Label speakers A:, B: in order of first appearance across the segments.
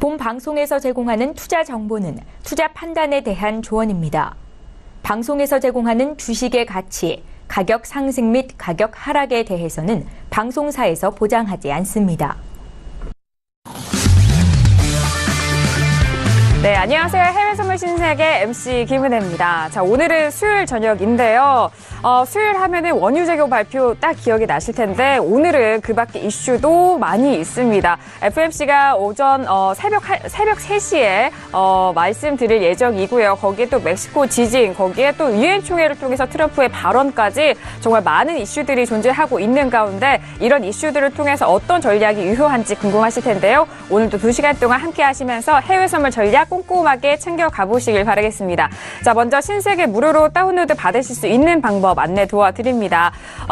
A: 본 방송에서 제공하는 투자 정보는 투자 판단에 대한 조언입니다. 방송에서 제공하는 주식의 가치, 가격 상승 및 가격 하락에 대해서는 방송사에서 보장하지 않습니다.
B: 네, 안녕하세요. 해외 선물 신세계 MC 김은혜입니다. 자, 오늘은 수요일 저녁인데요. 수요일 하면은 원유 재고 발표 딱 기억이 나실 텐데 오늘은 그 밖에 이슈도 많이 있습니다. FMC가 오전 새벽 3시에 말씀드릴 예정이고요. 거기에 또 멕시코 지진, 거기에 또 유엔 총회를 통해서 트럼프의 발언까지 정말 많은 이슈들이 존재하고 있는 가운데 이런 이슈들을 통해서 어떤 전략이 유효한지 궁금하실 텐데요. 오늘도 2시간 동안 함께 하시면서 해외 선물 전략 꼼꼼하게 챙겨가 보시길 바라겠습니다. 자, 먼저 신세계 무료로 다운로드 받으실 수 있는 방법 안내 도와드립니다.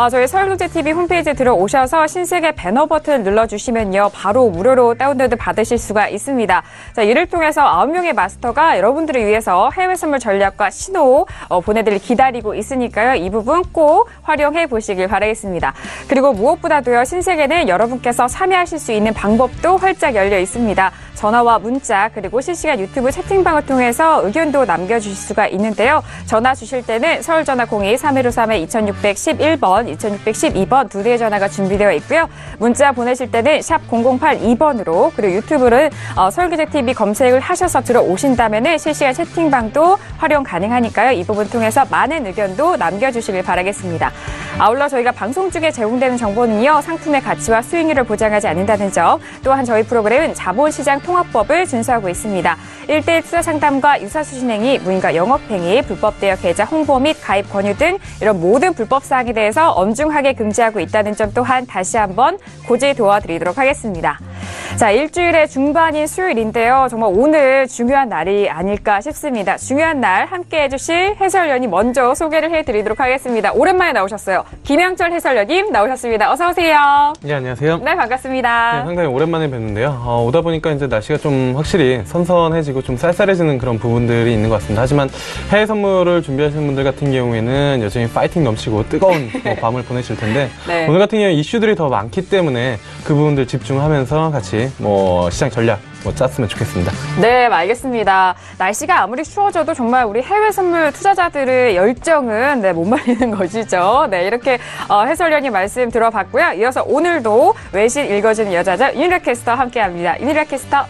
B: 저희 서울경제TV 홈페이지에 들어오셔서 신세계 배너 버튼 눌러주시면요. 바로 무료로 다운로드 받으실 수가 있습니다. 자, 이를 통해서 9명의 마스터가 여러분들을 위해서 해외 선물 전략과 신호 보내드릴 기다리고 있으니까요. 이 부분 꼭 활용해 보시길 바라겠습니다. 그리고 무엇보다도요. 신세계는 여러분께서 참여하실 수 있는 방법도 활짝 열려 있습니다. 전화와 문자 그리고 실시간 유튜브 채팅방을 통해서 의견도 남겨주실 수가 있는데요. 전화 주실 때는 서울전화 02-3153-2611번, 2612번 두 대의 전화가 준비되어 있고요. 문자 보내실 때는 샵 0082번으로 그리고 유튜브는 서울경제TV 검색을 하셔서 들어오신다면 실시간 채팅방도 활용 가능하니까요. 이 부분 통해서 많은 의견도 남겨주시길 바라겠습니다. 아울러 저희가 방송 중에 제공되는 정보는요. 상품의 가치와 수익률을 보장하지 않는다는 점, 또한 저희 프로그램은 자본시장 통합법을 준수하고 있습니다. 1대1 투자 상담과 유사수 진행이 무인과 영업행위, 불법 대여 계좌 홍보 및 가입 권유 등 이런 모든 불법 사항에 대해서 엄중하게 금지하고 있다는 점 또한 다시 한번 고지 도와드리도록 하겠습니다. 자, 일주일의 중반인 수요일인데요. 정말 오늘 중요한 날이 아닐까 싶습니다. 중요한 날 함께 해주실 해설위원님 먼저 소개를 해드리도록 하겠습니다. 오랜만에 나오셨어요. 김영철 해설위원님 나오셨습니다. 어서 오세요.
C: 네, 안녕하세요.
B: 네, 반갑습니다.
C: 네, 상당히 오랜만에 뵙는데요. 오다 보니까 이제 날씨가 좀 확실히 선선해지고 좀 쌀쌀해지는 그런 부분들이 있는 것 같습니다. 하지만 해외 선물을 준비하시는 분들 같은 경우에는 여전히 파이팅 넘치고 뜨거운 밤을 보내실 텐데
B: 네.
C: 오늘 같은 경우에 이슈들이 더 많기 때문에 그 부분들 집중하면서 같이 시장 전략 짰으면 좋겠습니다.
B: 네, 알겠습니다. 날씨가 아무리 추워져도 정말 우리 해외 선물 투자자들의 열정은 못 말리는 것이죠. 네, 이렇게 해설위원님 말씀 들어봤고요. 이어서 오늘도 외신 읽어주는 여자죠. 윤희라 캐스터 함께합니다. 윤희라 캐스터.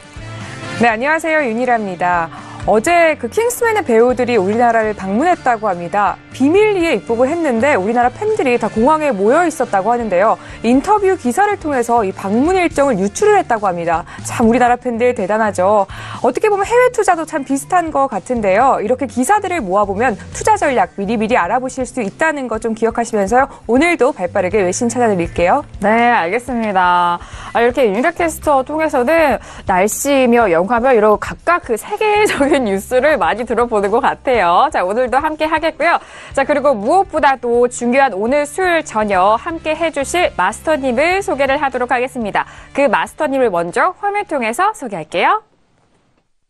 D: 네, 안녕하세요. 윤희라입니다. 어제 킹스맨의 배우들이 우리나라를 방문했다고 합니다. 비밀리에 입국을 했는데 우리나라 팬들이 다 공항에 모여 있었다고 하는데요. 인터뷰 기사를 통해서 이 방문 일정을 유출을 했다고 합니다. 참 우리나라 팬들 대단하죠. 어떻게 보면 해외 투자도 참 비슷한 것 같은데요. 이렇게 기사들을 모아보면 투자 전략 미리미리 알아보실 수 있다는 거 좀 기억하시면서요. 오늘도 발빠르게 외신 찾아드릴게요.
B: 네, 알겠습니다. 이렇게 윤희라 캐스터 통해서는 날씨며 영화며 이런 각각 그 세계적인 뉴스를 많이 들어보는 것 같아요. 자, 오늘도 함께 하겠고요. 자, 그리고 무엇보다도 중요한 오늘 수요일 저녁 함께 해주실 마스터님을 소개를 하도록 하겠습니다. 그 마스터님을 먼저 화면 통해서 소개할게요.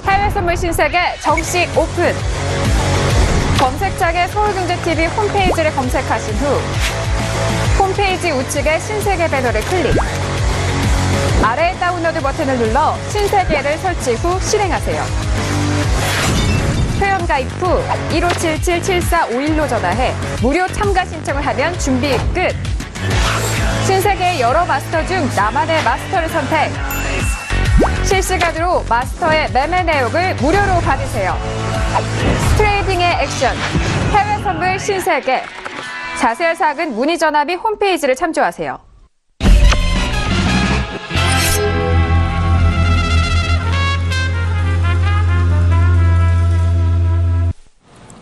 B: 해외 선물 신세계 정식 오픈! 검색창에 서울경제TV 홈페이지를 검색하신 후 홈페이지 우측에 신세계 배너를 클릭. 아래 다운로드 버튼을 눌러 신세계를 설치 후 실행하세요. 회원가입 후 1577-7451로 전화해 무료 참가 신청을 하면 준비 끝! 신세계의 여러 마스터 중 나만의 마스터를 선택! 실시간으로 마스터의 매매 내역을 무료로 받으세요. 트레이딩의 액션, 해외 선물 신세계. 자세한 사항은 문의 전화 및 홈페이지를 참조하세요.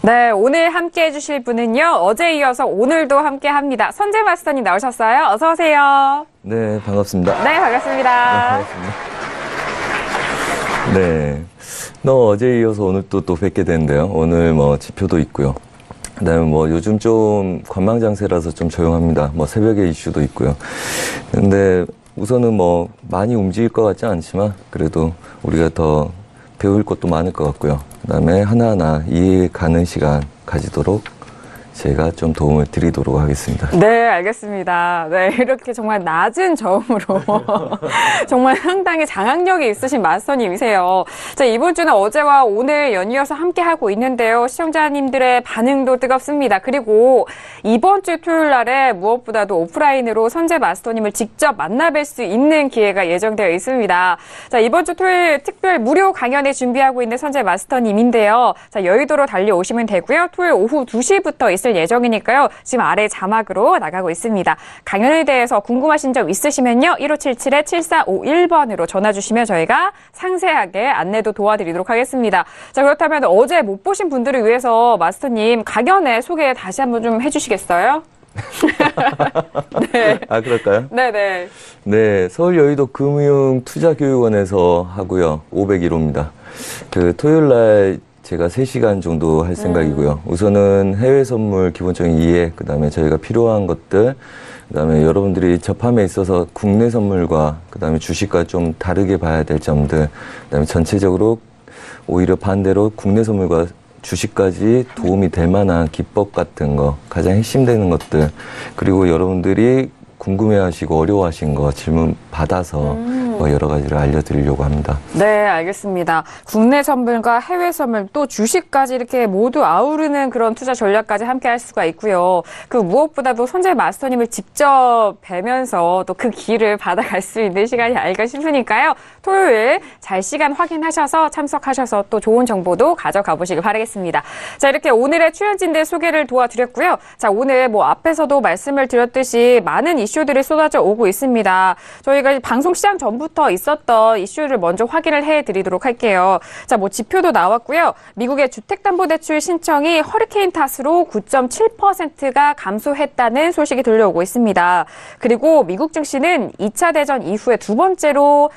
B: 네, 오늘 함께 해주실 분은요. 어제 이어서 오늘도 함께 합니다. 선재 마스터님 나오셨어요. 어서 오세요.
E: 네, 반갑습니다.
B: 네, 반갑습니다.
E: 네, 반갑습니다. 네, 어제 이어서 오늘 또 뵙게 되는데요. 오늘 지표도 있고요. 그다음에 요즘 좀 관망장세라서 좀 조용합니다. 새벽에 이슈도 있고요. 근데 우선은 많이 움직일 것 같지 않지만 그래도 우리가 더 배울 것도 많을 것 같고요. 그다음에 하나하나 이해 가는 시간 가지도록 제가 좀 도움을 드리도록 하겠습니다.
B: 네, 알겠습니다. 네, 이렇게 정말 낮은 저음으로 정말 상당히 장악력이 있으신 마스터님이세요. 자, 이번 주는 어제와 오늘 연이어서 함께하고 있는데요. 시청자님들의 반응도 뜨겁습니다. 그리고 이번 주 토요일 날에 무엇보다도 오프라인으로 선재 마스터님을 직접 만나뵐 수 있는 기회가 예정되어 있습니다. 자, 이번 주 토요일 특별 무료 강연을 준비하고 있는 선재 마스터님인데요. 자, 여의도로 달려오시면 되고요. 토요일 오후 2시부터 있을 예정이니까요. 지금 아래 자막으로 나가고 있습니다. 강연에 대해서 궁금하신 점 있으시면요. 1577-7451번으로 전화 주시면 저희가 상세하게 안내도 도와드리도록 하겠습니다. 자, 그렇다면 어제 못 보신 분들을 위해서 마스터님 강연의 소개 다시 한번 좀 해주시겠어요? 네.
E: 아, 그럴까요?
B: 네네.
E: 네, 서울 여의도 금융투자교육원에서 하고요. 501호입니다. 그 토요일 날 제가 3시간 정도 할 생각이고요. 우선은 해외 선물 기본적인 이해, 그다음에 저희가 필요한 것들, 그다음에 여러분들이 접함에 있어서 국내 선물과 그다음에 주식과 좀 다르게 봐야 될 점들, 그다음에 전체적으로 오히려 반대로 국내 선물과 주식까지 도움이 될 만한 기법 같은 거, 가장 핵심되는 것들, 그리고 여러분들이 궁금해하시고 어려워하신 거 질문 받아서 여러 가지를 알려드리려고 합니다.
B: 네, 알겠습니다. 국내 선물과 해외 선물 또 주식까지 이렇게 모두 아우르는 그런 투자 전략까지 함께 할 수가 있고요. 그 무엇보다도 선재 마스터님을 직접 뵈면서 또 그 길을 받아갈 수 있는 시간이 아닐까 싶으니까요. 토요일 잘 시간 확인하셔서 참석하셔서 또 좋은 정보도 가져가 보시길 바라겠습니다. 자, 이렇게 오늘의 출연진들 소개를 도와드렸고요. 자, 오늘 뭐 앞에서도 말씀을 드렸듯이 많은 이슈들이 쏟아져 오고 있습니다. 저희가 방송 시작 전부터 있었던 이슈를 먼저 확인을 해드리도록 할게요. 자, 뭐 지표도 나왔고요. 미국의 주택담보대출 신청이 허리케인 탓으로 9.7%가 감소했다는 소식이 들려오고 있습니다. 그리고 미국 증시는 2차 대전 이후에 두 번째로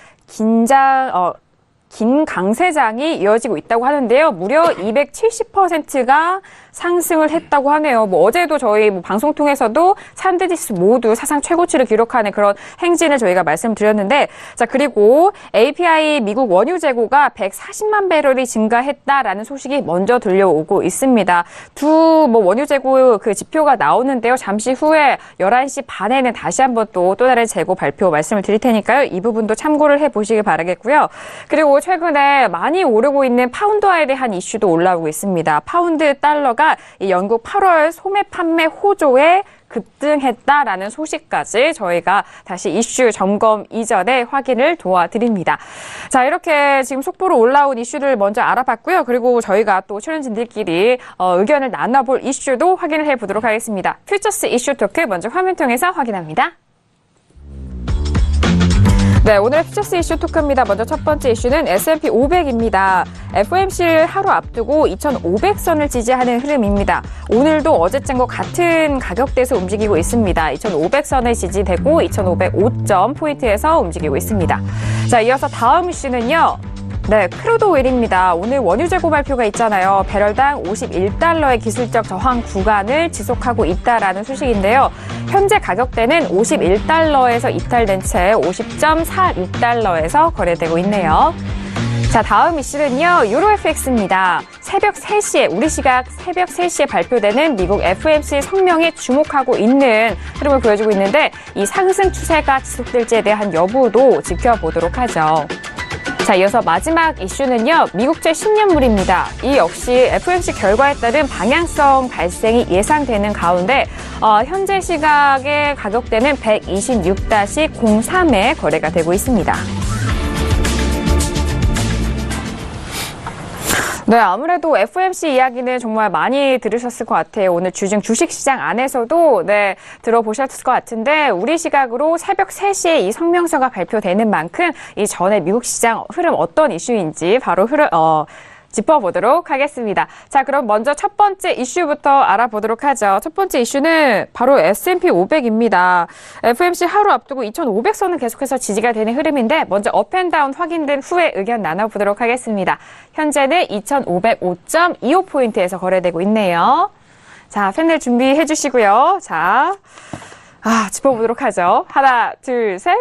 B: 긴 강세장이 이어지고 있다고 하는데요. 무려 270%가 상승을 했다고 하네요. 뭐 어제도 저희 방송 통해서도 산드지수 모두 사상 최고치를 기록하는 그런 행진을 저희가 말씀드렸는데, 자, 그리고 API 미국 원유 재고가 140만 배럴이 증가했다라는 소식이 먼저 들려오고 있습니다. 원유 재고 그 지표가 나오는데요. 잠시 후에 11시 반에는 다시 한번 또 다른 재고 발표 말씀을 드릴 테니까요. 이 부분도 참고를 해보시길 바라겠고요. 그리고 최근에 많이 오르고 있는 파운드화에 대한 이슈도 올라오고 있습니다. 파운드 달러가 이 영국 8월 소매 판매 호조에 급등했다라는 소식까지 저희가 다시 이슈 점검 이전에 확인을 도와드립니다. 자, 이렇게 지금 속보로 올라온 이슈를 먼저 알아봤고요. 그리고 저희가 또 출연진들끼리 의견을 나눠볼 이슈도 확인을 해보도록 하겠습니다. 퓨처스 이슈 토크 먼저 화면 통해서 확인합니다. 네, 오늘의 퓨처스 이슈 토크입니다. 먼저 첫 번째 이슈는 S&P 500입니다. FOMC를 하루 앞두고 2,500선을 지지하는 흐름입니다. 오늘도 어제장과 같은 가격대에서 움직이고 있습니다. 2,500선을 지지되고 2,505점 포인트에서 움직이고 있습니다. 자, 이어서 다음 이슈는요. 네, 크루드 오일입니다. 오늘 원유 재고 발표가 있잖아요. 배럴당 51달러의 기술적 저항 구간을 지속하고 있다라는 소식인데요. 현재 가격대는 51달러에서 이탈된 채 50.46달러에서 거래되고 있네요. 자, 다음 이슈는요. 유로FX입니다. 새벽 3시에, 우리 시각 새벽 3시에 발표되는 미국 FOMC 성명에 주목하고 있는 흐름을 보여주고 있는데, 이 상승 추세가 지속될지에 대한 여부도 지켜보도록 하죠. 자, 이어서 마지막 이슈는요. 미국제 10년물입니다. 이 역시 FOMC 결과에 따른 방향성 발생이 예상되는 가운데 현재 시각의 가격대는 126-03에 거래가 되고 있습니다. 네, 아무래도 FOMC 이야기는 정말 많이 들으셨을 것 같아요. 오늘 주중 주식시장 안에서도 들어보셨을 것 같은데, 우리 시각으로 새벽 3시에 이 성명서가 발표되는 만큼 이 전에 미국 시장 흐름 어떤 이슈인지 바로 짚어보도록 하겠습니다. 자, 그럼 먼저 첫 번째 이슈부터 알아보도록 하죠. 첫 번째 이슈는 바로 S&P 500입니다. FOMC 하루 앞두고 2,500선은 계속해서 지지가 되는 흐름인데, 먼저 업앤다운 확인된 후에 의견 나눠보도록 하겠습니다. 현재는 2,505.25포인트에서 거래되고 있네요. 자, 패널 준비해 주시고요. 자, 짚어보도록 하죠. 하나, 둘, 셋.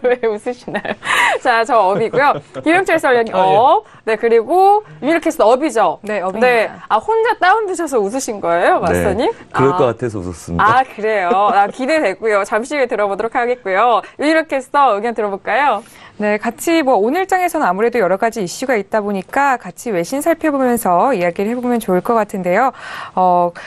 B: 왜 웃으시나요? 자, 저 업이고요. 김영철 설련이 업. 네, 그리고 유니캐스트 업이죠?
D: 네, 업입니다.
B: 네. 아, 혼자 다운드셔서 웃으신 거예요, 마스터님?
E: 네, 그럴 것 같아서 웃었습니다.
B: 아, 그래요? 아, 기대되고요. 잠시 후에 들어보도록 하겠고요. 유니캐스터 의견 들어볼까요?
D: 네, 같이 뭐 오늘장에서는 아무래도 여러 가지 이슈가 있다 보니까 같이 외신 살펴보면서 이야기를 해보면 좋을 것 같은데요.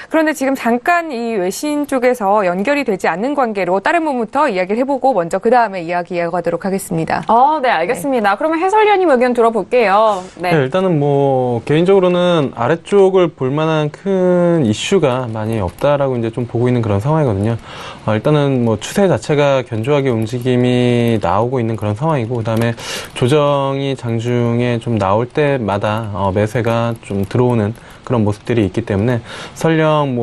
D: 그런데 지금 잠깐 이 외신 쪽에서 연결이 되지 않는 관계로 다른 부분부터 이야기를 해보고 먼저 그 다음에 이야기 이어가도록 하겠습니다.
B: 네, 알겠습니다. 그러면 해설위원님 의견 들어볼게요.
C: 네, 일단은 뭐 개인적으로는 아래쪽을 볼만한 큰 이슈가 많이 없다라고 이제 좀 보고 있는 그런 상황이거든요. 일단은 뭐 추세 자체가 견조하게 움직임이 나오고 있는 그런 상황이고, 그다음에 조정이 장중에 좀 나올 때마다 매수가 좀 들어오는 그런 모습들이 있기 때문에 설령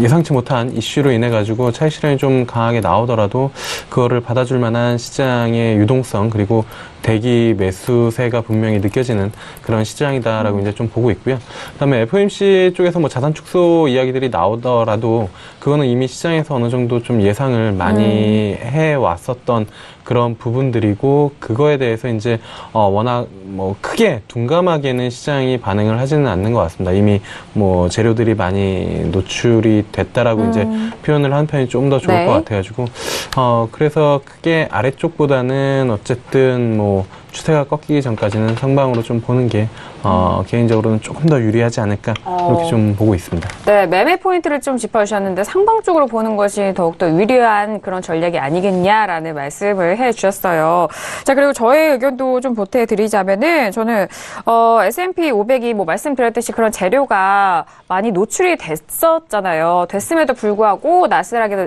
C: 예상치 못한 이슈로 인해 가지고 차익 실현이 좀 강하게 나오더라도 그거를 받아줄 만한 시장의 유동성, 그리고 대기 매수세가 분명히 느껴지는 그런 시장이다라고 이제 좀 보고 있고요. 그다음에 FOMC 쪽에서 뭐 자산 축소 이야기들이 나오더라도 그거는 이미 시장에서 어느 정도 좀 예상을 많이 해 왔었던 그런 부분들이고, 그거에 대해서 이제 워낙 뭐 크게 둔감하게는 시장이 반응을 하지는 않는 것 같습니다. 이미 뭐 재료들이 많이 노출이 됐다라고 이제 표현을 하는 편이 좀 더 좋을
B: 네.
C: 것 같아가지고, 그래서 크게 아래쪽보다는 어쨌든 뭐 추세가 꺾이기 전까지는 상방으로 좀 보는 게 개인적으로는 조금 더 유리하지 않을까 그렇게 좀 보고 있습니다.
B: 네, 매매 포인트를 좀 짚어주셨는데 상방 쪽으로 보는 것이 더욱더 유리한 그런 전략이 아니겠냐라는 말씀을 해주셨어요. 자, 그리고 저의 의견도 좀 보태드리자면은 저는 S&P 500이 뭐 말씀드렸듯이 그런 재료가 많이 노출이 됐었잖아요. 됐음에도 불구하고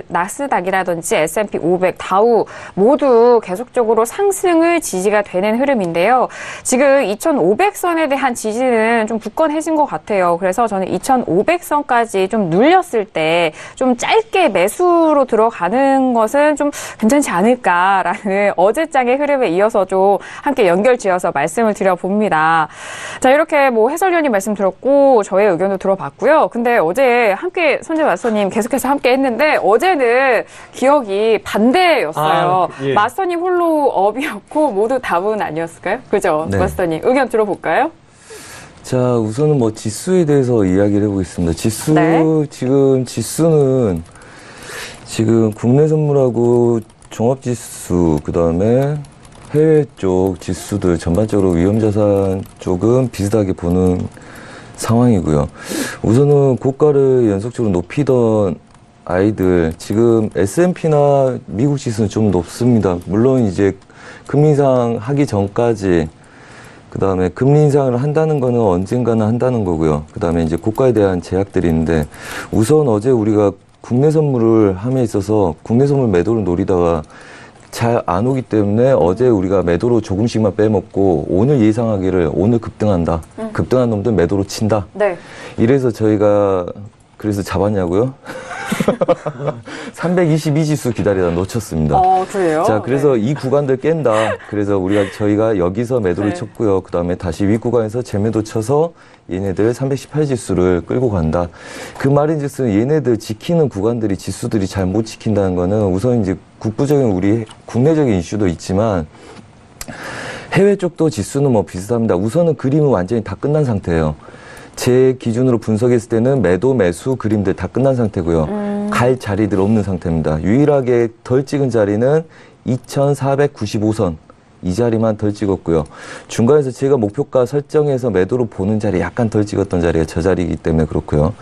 B: 나스닥이라든지 S&P 500, 다우 모두 계속적으로 상승을 지지가 되는 흐름인데요. 지금 2,500선에 대한 지지는 좀 굳건해진 것 같아요. 그래서 저는 2,500선까지 좀 눌렸을 때 좀 짧게 매수로 들어가는 것은 좀 괜찮지 않을까라는 어제장의 흐름에 이어서 좀 함께 연결지어서 말씀을 드려봅니다. 자, 이렇게 뭐 해설위원님 말씀 들었고 저의 의견도 들어봤고요. 근데 어제 함께 손재 마스터님 계속해서 함께 했는데 어제는 기억이 반대였어요.
C: 예.
B: 마스터님 홀로 업이었고 모두 답은 아니었을까요? 그죠?
E: 네.
B: 마스터님 의견 들어볼까요?
E: 자, 우선은 뭐 지수에 대해서 이야기를 해보겠습니다.
B: 네.
E: 지수는 지금 국내 선물하고 종합지수, 그 다음에 해외 쪽 지수들 전반적으로 위험자산 쪽은 비슷하게 보는 상황이고요. 우선은 고가를 연속적으로 높이던 아이들, 지금 S&P나 미국 지수는 좀 높습니다. 물론 이제 금리 인상 하기 전까지, 그 다음에 금리 인상을 한다는 거는 언젠가는 한다는 거고요. 그 다음에 이제 고가에 대한 제약들이 있는데, 우선 어제 우리가 국내 선물을 함에 있어서 국내 선물 매도를 노리다가 잘 안 오기 때문에 어제 우리가 매도로 조금씩만 빼먹고 오늘 예상하기를 오늘 급등한다. 급등한 놈들 매도로 친다.
B: 네.
E: 이래서 저희가 그래서 잡았냐고요? 322지수 기다리다 놓쳤습니다.
B: 그래요?
E: 자, 그래서
B: 네.
E: 이 구간들 깬다. 그래서 저희가 여기서 매도를
B: 네.
E: 쳤고요. 그 다음에 다시 윗구간에서 재매도 쳐서 얘네들 318지수를 끌고 간다. 그 말인즉슨 얘네들 지키는 구간들이 지수들이 잘 못 지킨다는 거는 우선 이제 국부적인 우리 국내적인 이슈도 있지만 해외 쪽도 지수는 뭐 비슷합니다. 우선은 그림은 완전히 다 끝난 상태예요. 제 기준으로 분석했을 때는 매도, 매수 그림들 다 끝난 상태고요. 갈 자리들 없는 상태입니다. 유일하게 덜 찍은 자리는 2,495선. 이 자리만 덜 찍었고요. 중간에서 제가 목표가 설정해서 매도로 보는 자리 약간 덜 찍었던 자리가 저 자리이기 때문에 그렇고요.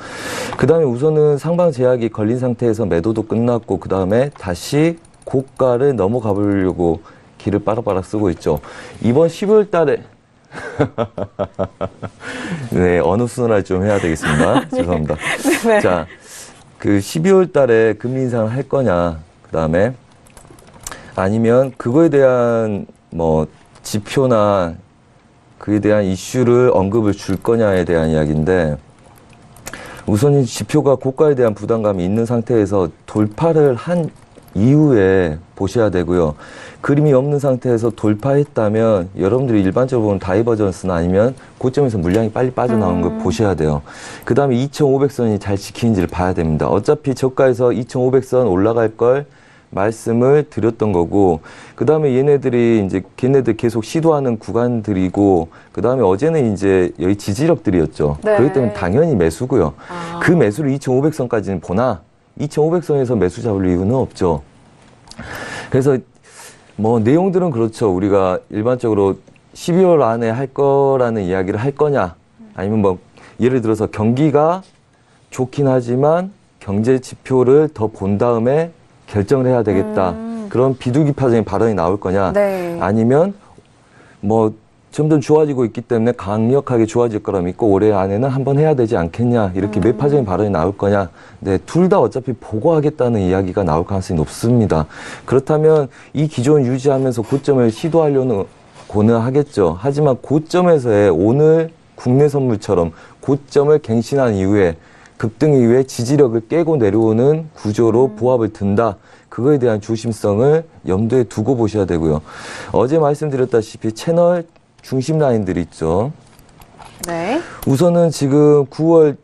E: 그 다음에 우선은 상방 제약이 걸린 상태에서 매도도 끝났고 그 다음에 다시 고가를 넘어가 보려고 길을 빠락빠락 쓰고 있죠. 이번 12월 달에 네, 어느 순환을 좀 해야 되겠습니다. 죄송합니다.
B: 네.
E: 자, 그 12월 달에 금리 인상을 할 거냐, 그 다음에 아니면 그거에 대한 뭐 지표나 그에 대한 이슈를 언급을 줄 거냐에 대한 이야기인데, 우선 이 지표가 고가에 대한 부담감이 있는 상태에서 돌파를 한 이후에 보셔야 되고요. 그림이 없는 상태에서 돌파했다면 여러분들이 일반적으로 보는 다이버전스나 아니면 고점에서 물량이 빨리 빠져나오는 걸 보셔야 돼요. 그 다음에 2,500선이 잘 지키는지를 봐야 됩니다. 어차피 저가에서 2,500선 올라갈 걸 말씀을 드렸던 거고, 그 다음에 얘네들이 이제 걔네들 계속 시도하는 구간들이고, 그 다음에 어제는 이제 여기 지지력들이었죠.
B: 네.
E: 그렇기 때문에 당연히 매수고요. 그 매수를 2,500선까지는 보나 2,500선에서 매수 잡을 이유는 없죠. 그래서 뭐 내용들은 그렇죠. 우리가 일반적으로 12월 안에 할 거라는 이야기를 할 거냐, 아니면 뭐 예를 들어서 경기가 좋긴 하지만 경제 지표를 더 본 다음에 결정을 해야 되겠다. 그런 비둘기파적인 발언이 나올 거냐,
B: 네.
E: 아니면 뭐 점점 좋아지고 있기 때문에 강력하게 좋아질 거라 믿고 올해 안에는 한번 해야 되지 않겠냐, 이렇게 매파적인 발언이 나올 거냐. 네, 둘 다 어차피 보고하겠다는 이야기가 나올 가능성이 높습니다. 그렇다면 이 기존 유지하면서 고점을 시도하려는 고는 하겠죠. 하지만 고점에서의 오늘 국내 선물처럼 고점을 갱신한 이후에 급등 이후에 지지력을 깨고 내려오는 구조로 보합을 든다. 그거에 대한 조심성을 염두에 두고 보셔야 되고요. 어제 말씀드렸다시피 채널 중심 라인들이 있죠.
B: 네.
E: 우선은 지금 9월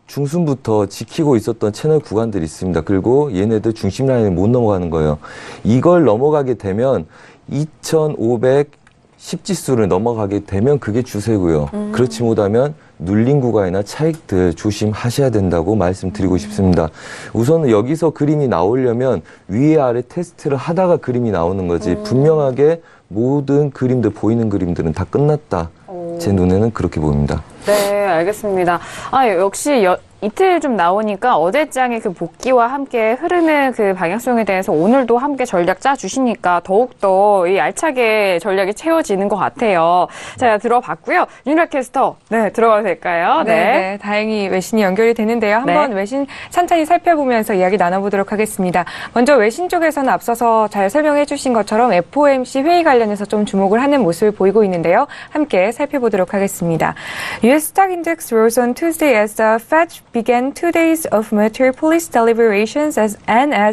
E: 중순부터 지키고 있었던 채널 구간들이 있습니다. 그리고 얘네들 중심 라인을 못 넘어가는 거예요. 이걸 넘어가게 되면 2,510지수를 넘어가게 되면 그게 주세고요. 그렇지 못하면 눌린 구간이나 차익들 조심하셔야 된다고 말씀드리고 싶습니다. 우선은 여기서 그림이 나오려면 위에 아래 테스트를 하다가 그림이 나오는 거지, 분명하게 모든 그림들, 보이는 그림들은 다 끝났다. 제 눈에는 그렇게 보입니다.
B: 네, 알겠습니다. 역시 이틀 좀 나오니까 어제장의 그 복귀와 함께 흐르는 그 방향성에 대해서 오늘도 함께 전략 짜주시니까 더욱더 이 알차게 전략이 채워지는 것 같아요. 자, 들어봤고요. 윤라 캐스터, 네, 들어가도 될까요?
D: 네. 다행히 외신이 연결이 되는데요. 한번 외신 찬찬히 살펴보면서 이야기 나눠보도록 하겠습니다. 먼저 외신 쪽에서는 앞서서 잘 설명해 주신 것처럼 FOMC 회의 관련해서 좀 주목을 하는 모습을 보이고 있는데요. 함께 살펴보도록 하겠습니다. US stock index rose on Tuesday as the Fed began 2 days of military police deliberations as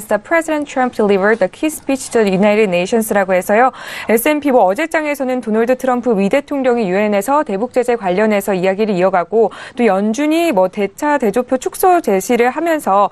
D: the President Trump delivered the key speech to the United Nations라고 해서요. S&P 어제장에서는 도널드 트럼프 미 대통령이 유엔에서 대북 제재 관련해서 이야기를 이어가고, 또 연준이 대차 대조표 축소 제시를 하면서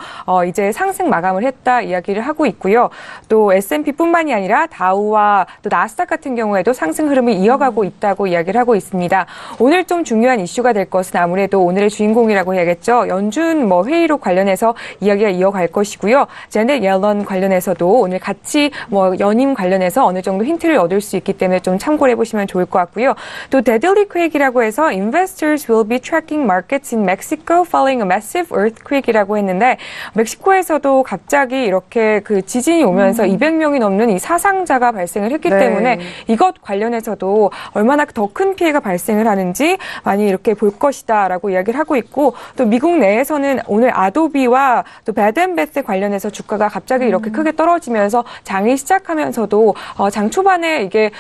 D: 이제 상승 마감을 했다 이야기를 하고 있고요. 또 S&P뿐만이 아니라 다우와 또 나스닥 같은 경우에도 상승 흐름을 이어가고 있다고 이야기를 하고 있습니다. 오늘 좀 중요한 이슈가 될 것은 아무래도 오늘의 주인공이라고 해야겠죠. 연준 회의로 관련해서 이야기가 이어갈 것이고요. 제넷 옐런 관련해서도 오늘 같이 연임 관련해서 어느 정도 힌트를 얻을 수 있기 때문에 좀 참고를 해보시면 좋을 것 같고요. 또 데들리 퀘이크라고 해서 Investors will be tracking markets in Mexico following a massive earthquake이라고 했는데, 멕시코에서도 갑자기 이렇게 그 지진이 오면서 200명이 넘는 이 사상자가 발생을 했기 때문에 이것 관련해서도 얼마나 더 큰 피해가 발생을 하는지 많이 이렇게 볼 것이다라고 이야기를 하고 있고, 또 미국 내에서는 오늘 아도비와 또 배드앤베스 관련해서 주가가 갑자기 이렇게 크게 떨어지면서 장이 시작하면서도 장 초반에 이게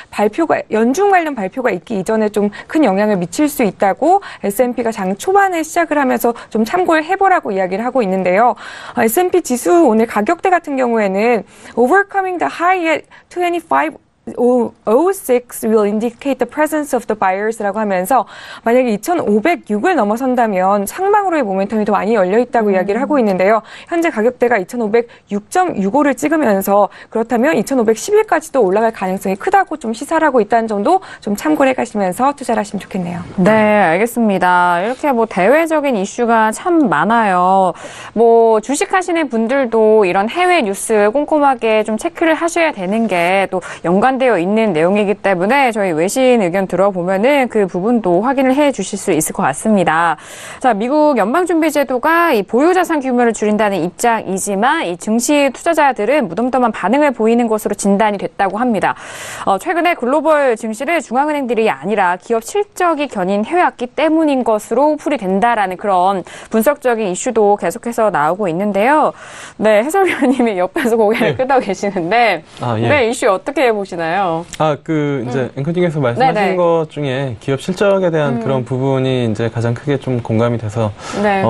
D: 연중 관련 발표가 있기 이전에 좀 큰 영향을 미칠 수 있다고 S&P가 장 초반에 시작을 하면서 좀 참고를 해보라고 이야기를 하고 있는데요. S&P 지수 오늘 가격대 같은 경우에는 overcoming the high at 2506 will indicate the presence of the buyers라고 하면서 만약에 2,506을 넘어선다면 상방으로의 모멘텀이 더 많이 열려 있다고 이야기를 하고 있는데요. 현재 가격대가 2,506.65를 찍으면서 그렇다면 2,511까지도 올라갈 가능성이 크다고 좀 시사를 하고 있다는 점도 좀 참고를 해가시면서 투자를 하시면 좋겠네요.
B: 네, 알겠습니다. 이렇게 대외적인 이슈가 참 많아요. 주식하시는 분들도 이런 해외 뉴스 꼼꼼하게 좀 체크를 하셔야 되는 게 또 연관되어 있는 내용이기 때문에 저희 외신 의견 들어보면은 그 부분도 확인을 해 주실 수 있을 것 같습니다. 자, 미국 연방준비제도가 이 보유자산 규모를 줄인다는 입장이지만 이 증시 투자자들은 무덤덤한 반응을 보이는 것으로 진단이 됐다고 합니다. 최근에 글로벌 증시를 중앙은행들이 아니라 기업 실적이 견인 해왔기 때문인 것으로 풀이된다라는 그런 분석적인 이슈도 계속해서 나오고 있는데요. 네, 해설위원님이 옆에서 고개를 끄덕 계시는데, 네, 이슈 어떻게 보시나요?
C: 이제 앵커님께서 말씀하신
B: 네네.
C: 것 중에 기업 실적에 대한 그런 부분이 이제 가장 크게 좀 공감이 돼서,
B: 네.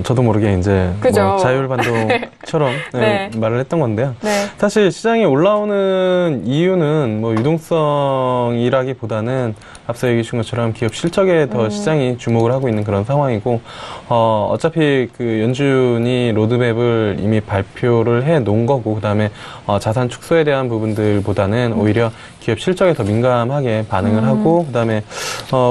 C: 저도 모르게 이제 자율반도처럼
B: 네.
C: 말을 했던 건데요.
B: 네.
C: 사실 시장이 올라오는 이유는 유동성이라기보다는 앞서 얘기해 주신 것처럼 기업 실적에 더 시장이 주목을 하고 있는 그런 상황이고, 어차피 그 연준이 로드맵을 이미 발표를 해 놓은 거고, 그 다음에 자산 축소에 대한 부분들보다는 오히려 기업 실적에 더 민감하게 반응을 하고, 그 다음에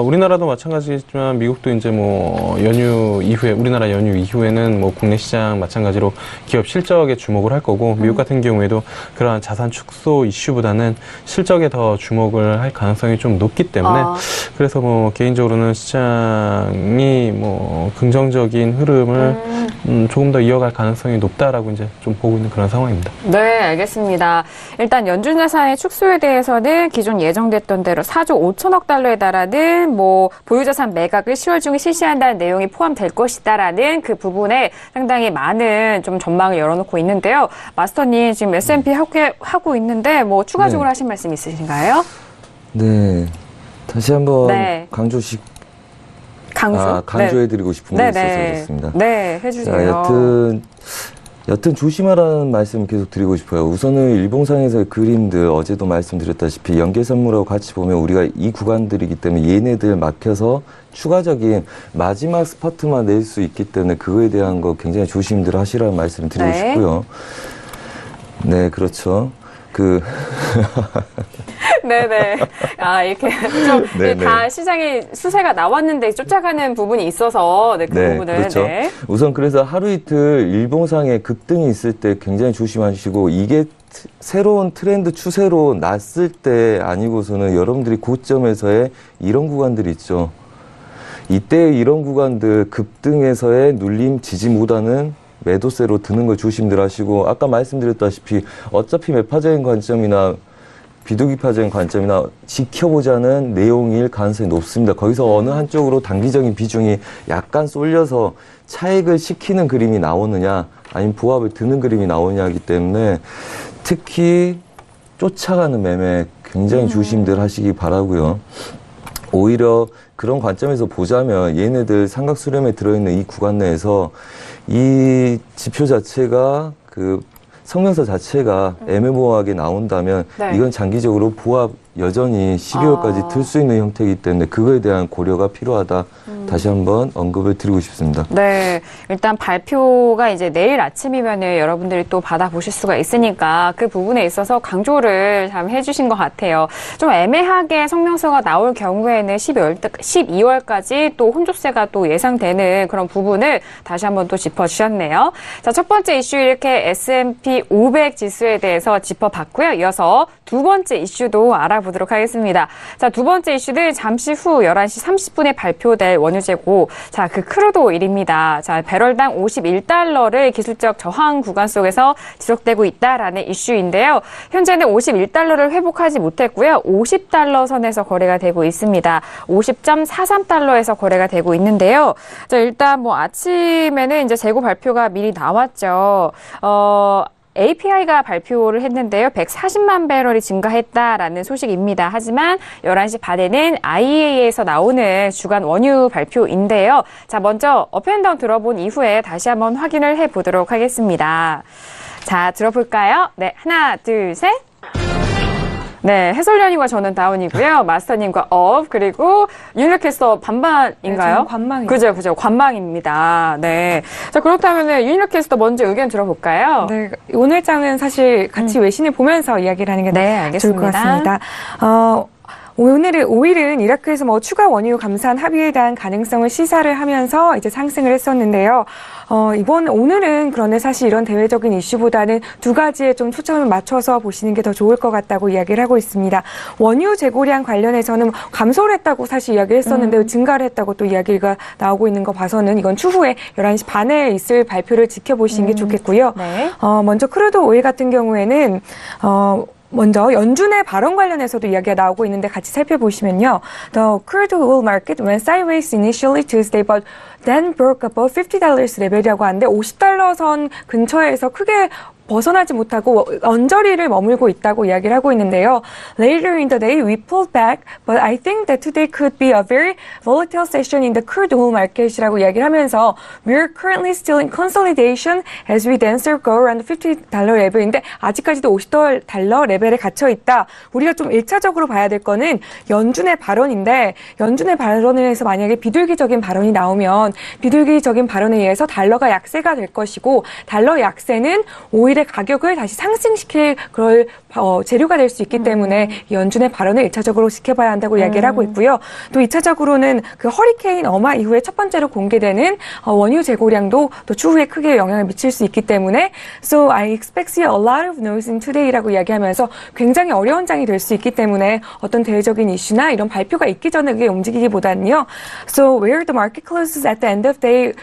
C: 우리나라도 마찬가지지만 미국도 이제 뭐 연휴 이후에, 우리나라 연휴 이후에는 뭐 국내 시장 마찬가지로 기업 실적에 주목을 할 거고, 미국 같은 경우에도 그러한 자산 축소 이슈보다는 실적에 더 주목을 할 가능성이 좀 높기 때문에 그래서 뭐 개인적으로는 시장이 뭐 긍정적인 흐름을 조금 더 이어갈 가능성이 높다라고 이제 좀 보고 있는 그런 상황입니다.
B: 네, 알겠습니다. 일단 연준 자산의 축소에 대해서는 기존 예정됐던 대로 4조 5천억 달러에 달하는 뭐 보유자산 매각을 10월 중에 실시한다는 내용이 포함될 것이다라는 그 부분에 상당히 많은 좀 전망을 열어놓고 있는데요. 마스터님 지금 S&P 하고 있는데 뭐 추가적으로
E: 네.
B: 하신 말씀 있으신가요?
E: 네. 다시 한번
B: 네.
E: 강조해드리고 싶은 게 있어서 그렇습니다.
B: 네, 해주세요.
E: 자, 여튼 조심하라는 말씀 계속 드리고 싶어요. 우선은 일봉상에서의 그림들, 어제도 말씀드렸다시피 연계선물하고 같이 보면 우리가 이 구간들이기 때문에 얘네들 막혀서 추가적인 마지막 스파트만 낼 수 있기 때문에 그거에 대한 거 굉장히 조심들 하시라는 말씀을 드리고
B: 네.
E: 싶고요. 네, 그렇죠.
B: 네네. 아, 이렇게 좀
E: 네네.
B: 다 시장에 수세가 나왔는데 쫓아가는 부분이 있어서 그 부분을.
E: 그렇죠.
B: 네.
E: 우선 그래서 하루 이틀 일봉상에 급등이 있을 때 굉장히 조심하시고 이게 새로운 트렌드 추세로 났을 때 아니고서는 여러분들이 고점에서의 이런 구간들이 있죠. 이때 이런 구간들 급등에서의 눌림 지지보다는 매도세로 드는 걸 조심들 하시고 아까 말씀드렸다시피 어차피 매파적인 관점이나 비둘기파적인 관점이나 지켜보자는 내용일 가능성이 높습니다. 거기서 어느 한쪽으로 단기적인 비중이 약간 쏠려서 차익을 시키는 그림이 나오느냐 아니면 부합을 드는 그림이 나오느냐이기 때문에 특히 쫓아가는 매매 굉장히 조심들 하시기 바라고요. 오히려 그런 관점에서 보자면 얘네들 삼각수렴에 들어있는 이 구간 내에서 이 지표 자체가 그 성명서 자체가 애매모호하게 나온다면
B: 네.
E: 이건 장기적으로 부합 여전히 12월까지 틀 수 있는 형태이기 때문에 그거에 대한 고려가 필요하다. 다시 한번 언급을 드리고 싶습니다.
B: 네. 일단 발표가 이제 내일 아침이면은 여러분들이 또 받아보실 수가 있으니까 그 부분에 있어서 강조를 잘 해주신 것 같아요. 좀 애매하게 성명서가 나올 경우에는 12월까지 또 혼조세가 또 예상되는 그런 부분을 다시 한번 또 짚어주셨네요. 자, 첫 번째 이슈 이렇게 S&P 500 지수에 대해서 짚어봤고요. 이어서 두 번째 이슈도 알아보도록 하겠습니다. 자, 두 번째 이슈는 잠시 후 11시 30분에 발표될 원유재고, 자, 그 크루드 오일입니다. 자, 배럴당 51달러를 기술적 저항 구간 속에서 지속되고 있다라는 이슈인데요. 현재는 51달러를 회복하지 못했고요. 50달러 선에서 거래가 되고 있습니다. 50.43달러에서 거래가 되고 있는데요. 자, 일단 뭐 아침에는 이제 재고 발표가 미리 나왔죠. API가 발표를 했는데요. 140만 배럴이 증가했다라는 소식입니다. 하지만 11시 반에는 IEA에서 나오는 주간 원유 발표인데요. 자, 먼저 업앤다운 들어본 이후에 다시 한번 확인을 해보도록 하겠습니다. 자, 들어볼까요? 네, 하나, 둘, 셋. 네, 해설위원님과 저는 다운이고요. 마스터님과 업, 그리고 윤일캐스터 반반인가요?
D: 저는 관망이요.
B: 그죠. 관망입니다. 네. 자, 그렇다면 윤일캐스터 먼저 의견 들어볼까요?
D: 네, 오늘 장은 사실 같이 외신을 보면서 이야기를 하는 게
B: 네,
D: 좋을 것
B: 알겠습니다.
D: 같습니다. 오일은 이라크에서 뭐 추가 원유 감산 합의에 대한 가능성을 시사를 하면서 이제 상승을 했었는데요. 오늘은 그런데 사실 이런 대외적인 이슈보다는 두 가지에 좀 초점을 맞춰서 보시는 게 더 좋을 것 같다고 이야기를 하고 있습니다. 원유 재고량 관련해서는 감소를 했다고 사실 이야기를 했었는데 증가를 했다고 또 이야기가 나오고 있는 거 봐서는 이건 추후에 11시 반에 있을 발표를 지켜보시는 게 좋겠고요.
B: 네.
D: 먼저 크루드 오일 같은 경우에는 먼저 연준의 발언 관련해서도 이야기가 나오고 있는데 같이 살펴보시면요. The crude oil market went sideways initially Tuesday, but then broke above $50 레벨이라고 하는데 $50 선 근처에서 크게 벗어나지 못하고 언저리를 머물고 있다고 이야기를 하고 있는데요. Later in the day, we pulled back, but I think that today could be a very volatile session in the crude oil market이라고 이야기를 하면서 we're currently still in consolidation as we then go around $50 레벨인데 아직까지도 $50 레벨에 갇혀 있다. 우리가 좀 1차적으로 봐야 될 거는 연준의 발언인데 연준의 발언에 의해서 만약에 비둘기적인 발언이 나오면 비둘기적인 발언에 의해서 달러가 약세가 될 것이고 달러 약세는 오히려 가격을 다시 상승시킬 그럴 재료가 될 수 있기 때문에 연준의 발언을 1차적으로 지켜봐야 한다고 이야기를 하고 있고요. 또 2차적으로는 그 허리케인 어마 이후에 첫 번째로 공개되는 원유 재고량도 또 추후에 크게 영향을 미칠 수 있기 때문에 So I expect a lot of noise in today라고 이야기하면서 굉장히 어려운 장이 될 수 있기 때문에 어떤 대외적인 이슈나 이런 발표가 있기 전에 그게 움직이기보다는요. So where the market closes at the end of day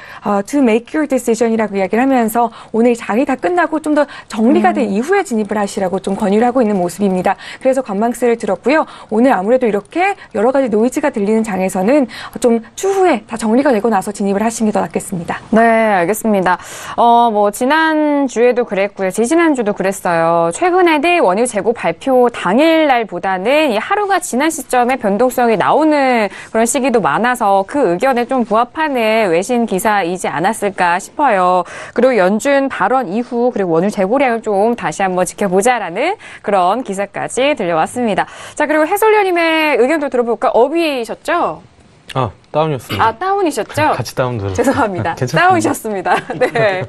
D: to make your decision이라고 이야기를 하면서 오늘 장이 다 끝나고 좀 더 정리가 된 이후에 진입을 하시라고 좀 권유를 하고 있는 모습입니다. 그래서 관망세를 들었고요. 오늘 아무래도 이렇게 여러 가지 노이즈가 들리는 장에서는 좀 추후에 다 정리가 되고 나서 진입을 하시는 게 더 낫겠습니다.
B: 네, 알겠습니다. 뭐 지난주에도 그랬고요. 지지난주도 그랬어요. 최근에는 원유 재고 발표 당일날보다는 이 하루가 지난 시점에 변동성이 나오는 그런 시기도 많아서 그 의견에 좀 부합하는 외신 기사이지 않았을까 싶어요. 그리고 연준 발언 이후 그리고 원유 재고량을 좀 다시 한번 지켜보자라는 그런 기사까지 들려왔습니다. 자, 그리고 해설위원님의 의견도 들어볼까? 업이셨죠?
C: 다운이었습니다.
B: 다운이셨죠?
C: 같이 다운 들었어요.
B: 죄송합니다.
C: 괜찮습니다.
B: 다운이셨습니다. 네.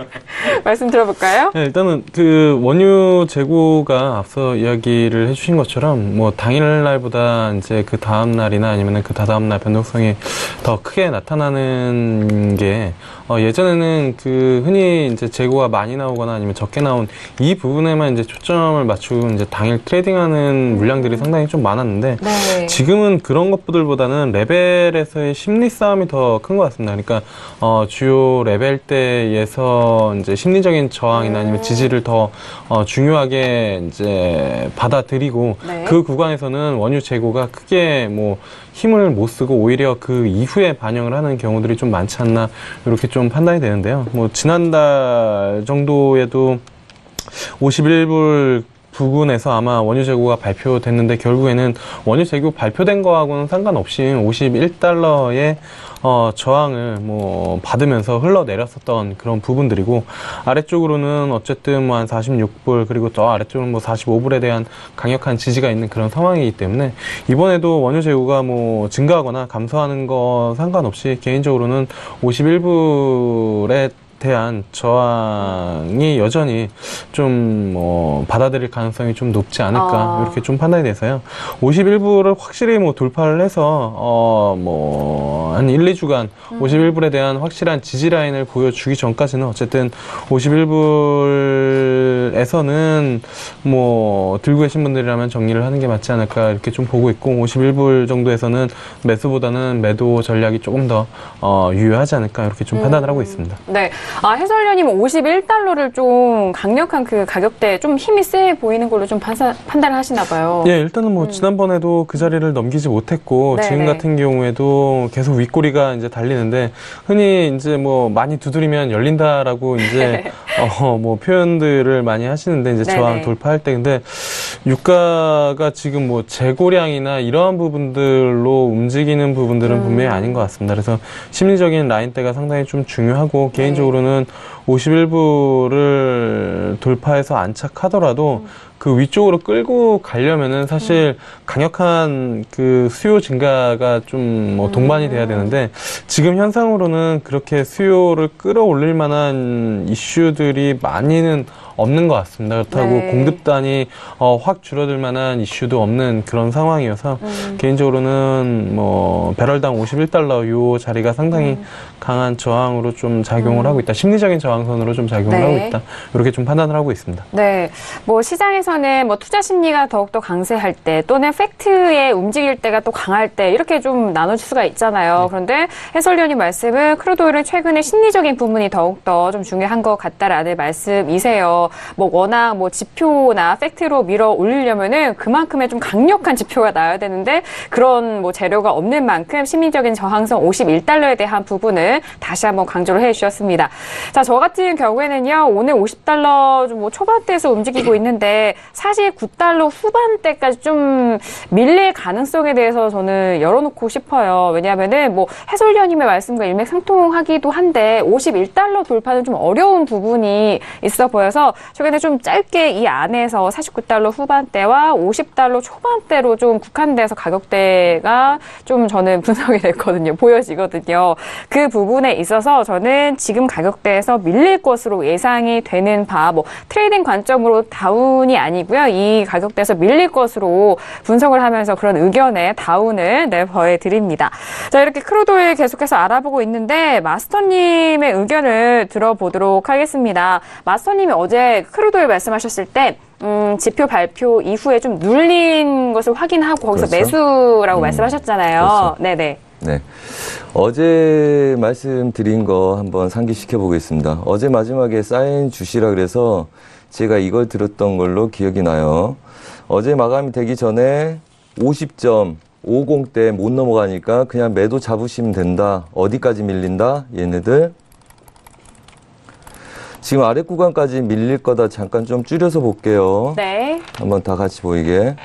B: 말씀 들어볼까요?
C: 네, 일단은 그 원유 재고가 앞서 이야기를 해주신 것처럼 뭐 당일날보다 이제 그 다음 날이나 아니면은 그 다다음 날 변동성이 더 크게 나타나는 게 예전에는 그 흔히 이제 재고가 많이 나오거나 아니면 적게 나온 이 부분에만 이제 초점을 맞추고 이제 당일 트레이딩하는 물량들이 상당히 좀 많았는데
B: 네.
C: 지금은 그런 것들보다는 레벨에서의 심리 싸움이 더 큰 것 같습니다. 그러니까 주요 레벨대에서 이제 심리적인 저항이나 아니면 지지를 더 중요하게 이제 받아들이고
B: 네.
C: 그 구간에서는 원유 재고가 크게 뭐 힘을 못 쓰고 오히려 그 이후에 반영을 하는 경우들이 좀 많지 않나 이렇게 좀 판단이 되는데요. 뭐 지난달 정도에도 51불 부근에서 아마 원유 재고가 발표됐는데 결국에는 원유 재고 발표된 거하고는 상관없이 51달러의 저항을 뭐 받으면서 흘러내렸었던 그런 부분들이고 아래쪽으로는 어쨌든 뭐 한 46불 그리고 더 아래쪽은 뭐 45불에 대한 강력한 지지가 있는 그런 상황이기 때문에 이번에도 원유 재고가 뭐 증가하거나 감소하는 거 상관없이 개인적으로는 51불에 대한 저항이 여전히 좀 받아들일 가능성이 좀 높지 않을까 이렇게 좀 판단이 돼서요. 51불을 확실히 뭐 돌파를 해서 한 1, 2주간 51불에 대한 확실한 지지 라인을 보여주기 전까지는 어쨌든 51불에서는 뭐 들고 계신 분들이라면 정리를 하는 게 맞지 않을까 이렇게 좀 보고 있고 51불 정도에서는 매수보다는 매도 전략이 조금 더 유효하지 않을까 이렇게 좀 판단을 하고 있습니다.
B: 네. 해설위원님은 51달러를 좀 강력한 그 가격대에 좀 힘이 세 보이는 걸로 좀 판단을 하시나 봐요.
C: 예, 일단은 뭐 지난번에도 그 자리를 넘기지 못했고
B: 네네.
C: 지금 같은 경우에도 계속 윗꼬리가 이제 달리는데 흔히 이제 뭐 많이 두드리면 열린다라고 이제 뭐 표현들을 많이 하시는데 이제 저항
B: 네네.
C: 돌파할 때 근데 유가가 지금 뭐 재고량이나 이러한 부분들로 움직이는 부분들은 분명히 아닌 것 같습니다. 그래서 심리적인 라인대가 상당히 좀 중요하고 개인적으로는 51불을 돌파해서 안착하더라도 그 위쪽으로 끌고 가려면은 사실 강력한 그 수요 증가가 좀 뭐 동반이 돼야 되는데 지금 현상으로는 그렇게 수요를 끌어올릴 만한 이슈들이 많이는 없는 것 같습니다. 그렇다고
B: 네.
C: 공급단이 확 줄어들 만한 이슈도 없는 그런 상황이어서 개인적으로는 뭐 배럴당 51달러 요 자리가 상당히 강한 저항으로 좀 작용을 하고 있다. 심리적인 저항선으로 좀 작용을
B: 네.
C: 하고 있다. 이렇게 좀 판단을 하고 있습니다.
B: 네. 뭐 시장에서는 시장에서는 뭐 투자 심리가 더욱더 강세할 때 또는 팩트에 움직일 때가 또 강할 때 이렇게 좀 나눠질 수가 있잖아요. 그런데 해설위원님 말씀은 크루드 오일은 최근에 심리적인 부분이 더욱더 좀 중요한 것 같다라는 말씀이세요. 뭐 워낙 뭐 지표나 팩트로 밀어 올리려면은 그만큼의 좀 강력한 지표가 나와야 되는데 그런 뭐 재료가 없는 만큼 심리적인 저항성 51달러에 대한 부분을 다시 한번 강조를 해주셨습니다. 자, 저 같은 경우에는요, 오늘 50달러 좀 뭐 초반대에서 움직이고 있는데 사실 9달러 후반대까지 좀 밀릴 가능성에 대해서 저는 열어놓고 싶어요. 왜냐하면은 뭐 해설위원님의 말씀과 일맥상통하기도 한데 51달러 돌파는 좀 어려운 부분이 있어 보여서 최근에 좀 짧게 이 안에서 49달러 후반대와 50달러 초반대로 좀 국한돼서 가격대가 좀 저는 분석이 됐거든요. 보여지거든요. 그 부분에 있어서 저는 지금 가격대에서 밀릴 것으로 예상이 되는 바, 뭐 트레이딩 관점으로 다운이 아니고요. 이 가격대에서 밀릴 것으로 분석을 하면서 그런 의견에 다운을 내보여드립니다. 자, 이렇게 크루드 오일 계속해서 알아보고 있는데 마스터님의 의견을 들어보도록 하겠습니다. 마스터님이 어제 크루드 오일 말씀하셨을 때 지표 발표 이후에 좀 눌린 것을 확인하고 거기서
E: 그렇죠.
B: 매수라고 말씀하셨잖아요.
E: 그렇죠.
B: 네네.
E: 네. 어제 말씀드린 거 한번 상기시켜 보겠습니다. 어제 마지막에 사인 주시라 그래서 제가 이걸 들었던 걸로 기억이 나요. 어제 마감이 되기 전에 50.50대 못 넘어가니까 그냥 매도 잡으시면 된다. 어디까지 밀린다? 얘네들. 지금 아래 구간까지 밀릴 거다. 잠깐 좀 줄여서 볼게요.
B: 네.
E: 한번 다 같이 보이게.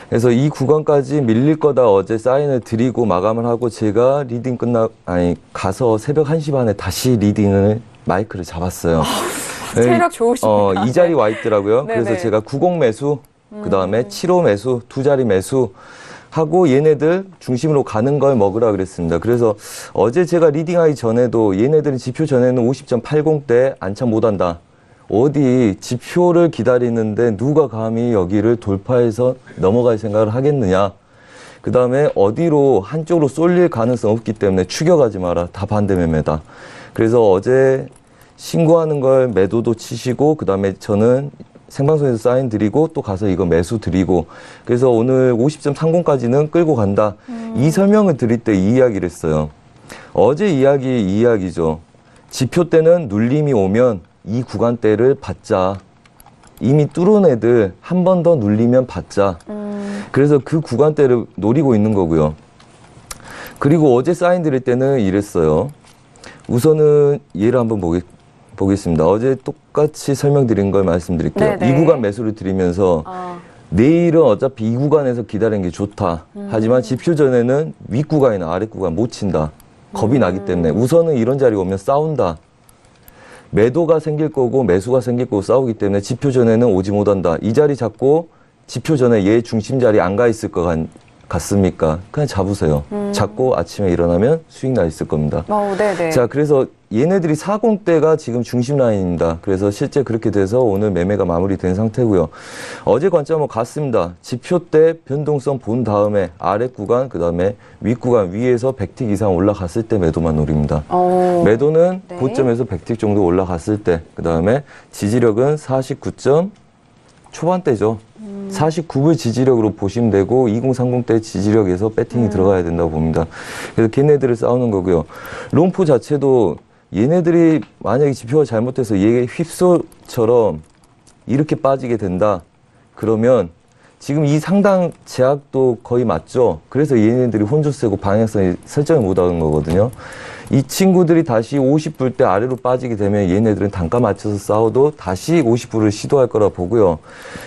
E: 그래서 이 구간까지 밀릴 거다 어제 사인을 드리고 마감을 하고 제가 리딩 가서 새벽 1시 반에 다시 리딩을 마이크를 잡았어요.
B: 체력 좋으십니다.
E: 이 자리 와 있더라고요.
B: 네네.
E: 그래서 제가 90 매수, 그 다음에 75 매수, 두 자리 매수 하고 얘네들 중심으로 가는 걸 먹으라 그랬습니다. 그래서 어제 제가 리딩하기 전에도 얘네들은 지표 전에는 50.80대 안착 못한다. 어디 지표를 기다리는데 누가 감히 여기를 돌파해서 넘어갈 생각을 하겠느냐. 그 다음에 어디로 한쪽으로 쏠릴 가능성 없기 때문에 추격하지 마라. 다 반대 매매다. 그래서 어제 신고하는 걸 매도도 치시고 그 다음에 저는 생방송에서 사인 드리고 또 가서 이거 매수 드리고 그래서 오늘 50.30까지는 끌고 간다. 이 설명을 드릴 때 이 이야기를 했어요. 어제 이 이야기죠. 지표 때는 눌림이 오면 이 구간대를 받자. 이미 뚫은 애들 한 번 더 눌리면 받자. 그래서 그 구간대를 노리고 있는 거고요. 그리고 어제 사인 드릴 때는 이랬어요. 우선은 얘를 한번 보겠습니다. 어제 똑같이 설명드린 걸 말씀드릴게요.
B: 네네.
E: 이 구간 매수를 드리면서 내일은 어차피 이 구간에서 기다리는 게 좋다. 하지만 지표 전에는 윗구간이나 아랫구간 못 친다. 겁이 나기 때문에 우선은 이런 자리 오면 싸운다. 매도가 생길 거고 매수가 생길 거고 싸우기 때문에 지표 전에는 오지 못한다. 이 자리 잡고 지표 전에 얘 중심 자리 안 가 있을 것 같습니까? 그냥 잡으세요. 잡고 아침에 일어나면 수익 나 있을 겁니다.
B: 네네.
E: 자, 그래서 얘네들이 40대가 지금 중심 라인입니다. 그래서 실제 그렇게 돼서 오늘 매매가 마무리된 상태고요. 어제 관점은 같습니다. 지표 때 변동성 본 다음에 아래 구간, 그 다음에 윗 구간 위에서 100틱 이상 올라갔을 때 매도만 노립니다. 매도는
B: 네.
E: 고점에서 100틱 정도 올라갔을 때, 그 다음에 지지력은 49점 초반대죠. 49불 지지력으로 보시면 되고 2030대 지지력에서 배팅이 들어가야 된다고 봅니다. 그래서 걔네들을 싸우는 거고요. 롱포 자체도 얘네들이 만약에 지표가 잘못돼서 얘 휩소처럼 이렇게 빠지게 된다. 그러면 지금 이 상당 제약도 거의 맞죠. 그래서 얘네들이 혼조 세고 방향성이 설정을 못하는 거거든요. 이 친구들이 다시 50불 대 아래로 빠지게 되면 얘네들은 단가 맞춰서 싸워도 다시 50불을 시도할 거라 보고요.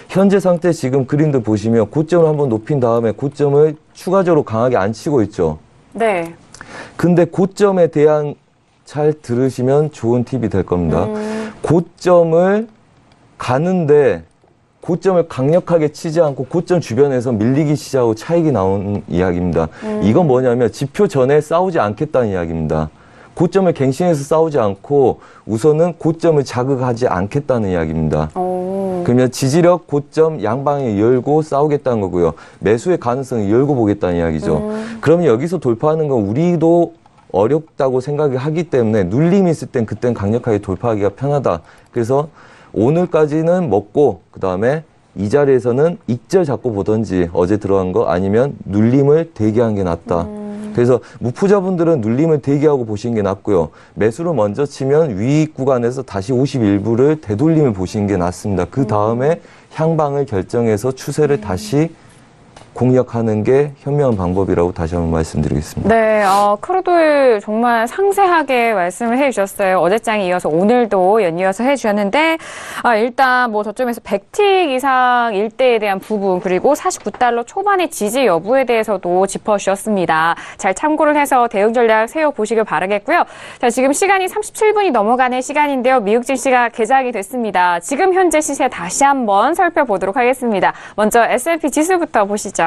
E: 현재 상태 지금 그림들 보시면 고점을 한번 높인 다음에 고점을 추가적으로 강하게 안 치고 있죠.
B: 네.
E: 근데 고점에 대한 잘 들으시면 좋은 팁이 될 겁니다. 고점을 가는데 고점을 강력하게 치지 않고 고점 주변에서 밀리기 시작하고 차익이 나오는 이야기입니다. 이건 뭐냐면 지표 전에 싸우지 않겠다는 이야기입니다. 고점을 갱신해서 싸우지 않고 우선은 고점을 자극하지 않겠다는 이야기입니다. 그러면 지지력 고점 양방에 열고 싸우겠다는 거고요. 매수의 가능성을 열고 보겠다는 이야기죠. 그러면 여기서 돌파하는 건 우리도 어렵다고 생각을 하기 때문에 눌림이 있을 땐 그땐 강력하게 돌파하기가 편하다. 그래서 오늘까지는 먹고 그 다음에 이 자리에서는 익절 잡고 보던지 어제 들어간 거 아니면 눌림을 대기한 게 낫다. 그래서 무투자분들은 눌림을 대기하고 보시는 게 낫고요. 매수를 먼저 치면 위익 구간에서 다시 51불을 되돌림을 보시는 게 낫습니다. 그 다음에 향방을 결정해서 추세를 다시 공략하는 게 현명한 방법이라고 다시 한번 말씀드리겠습니다.
B: 네, 크루드오일 정말 상세하게 말씀을 해주셨어요. 어제장에 이어서 오늘도 연이어서 해주셨는데, 일단 뭐 저점에서 100틱 이상 일대에 대한 부분, 그리고 49달러 초반의 지지 여부에 대해서도 짚어주셨습니다. 잘 참고를 해서 대응 전략 세워보시길 바라겠고요. 자, 지금 시간이 37분이 넘어가는 시간인데요. 미국 증시가 개장이 됐습니다. 지금 현재 시세 다시 한번 살펴보도록 하겠습니다. 먼저 S&P 지수부터 보시죠.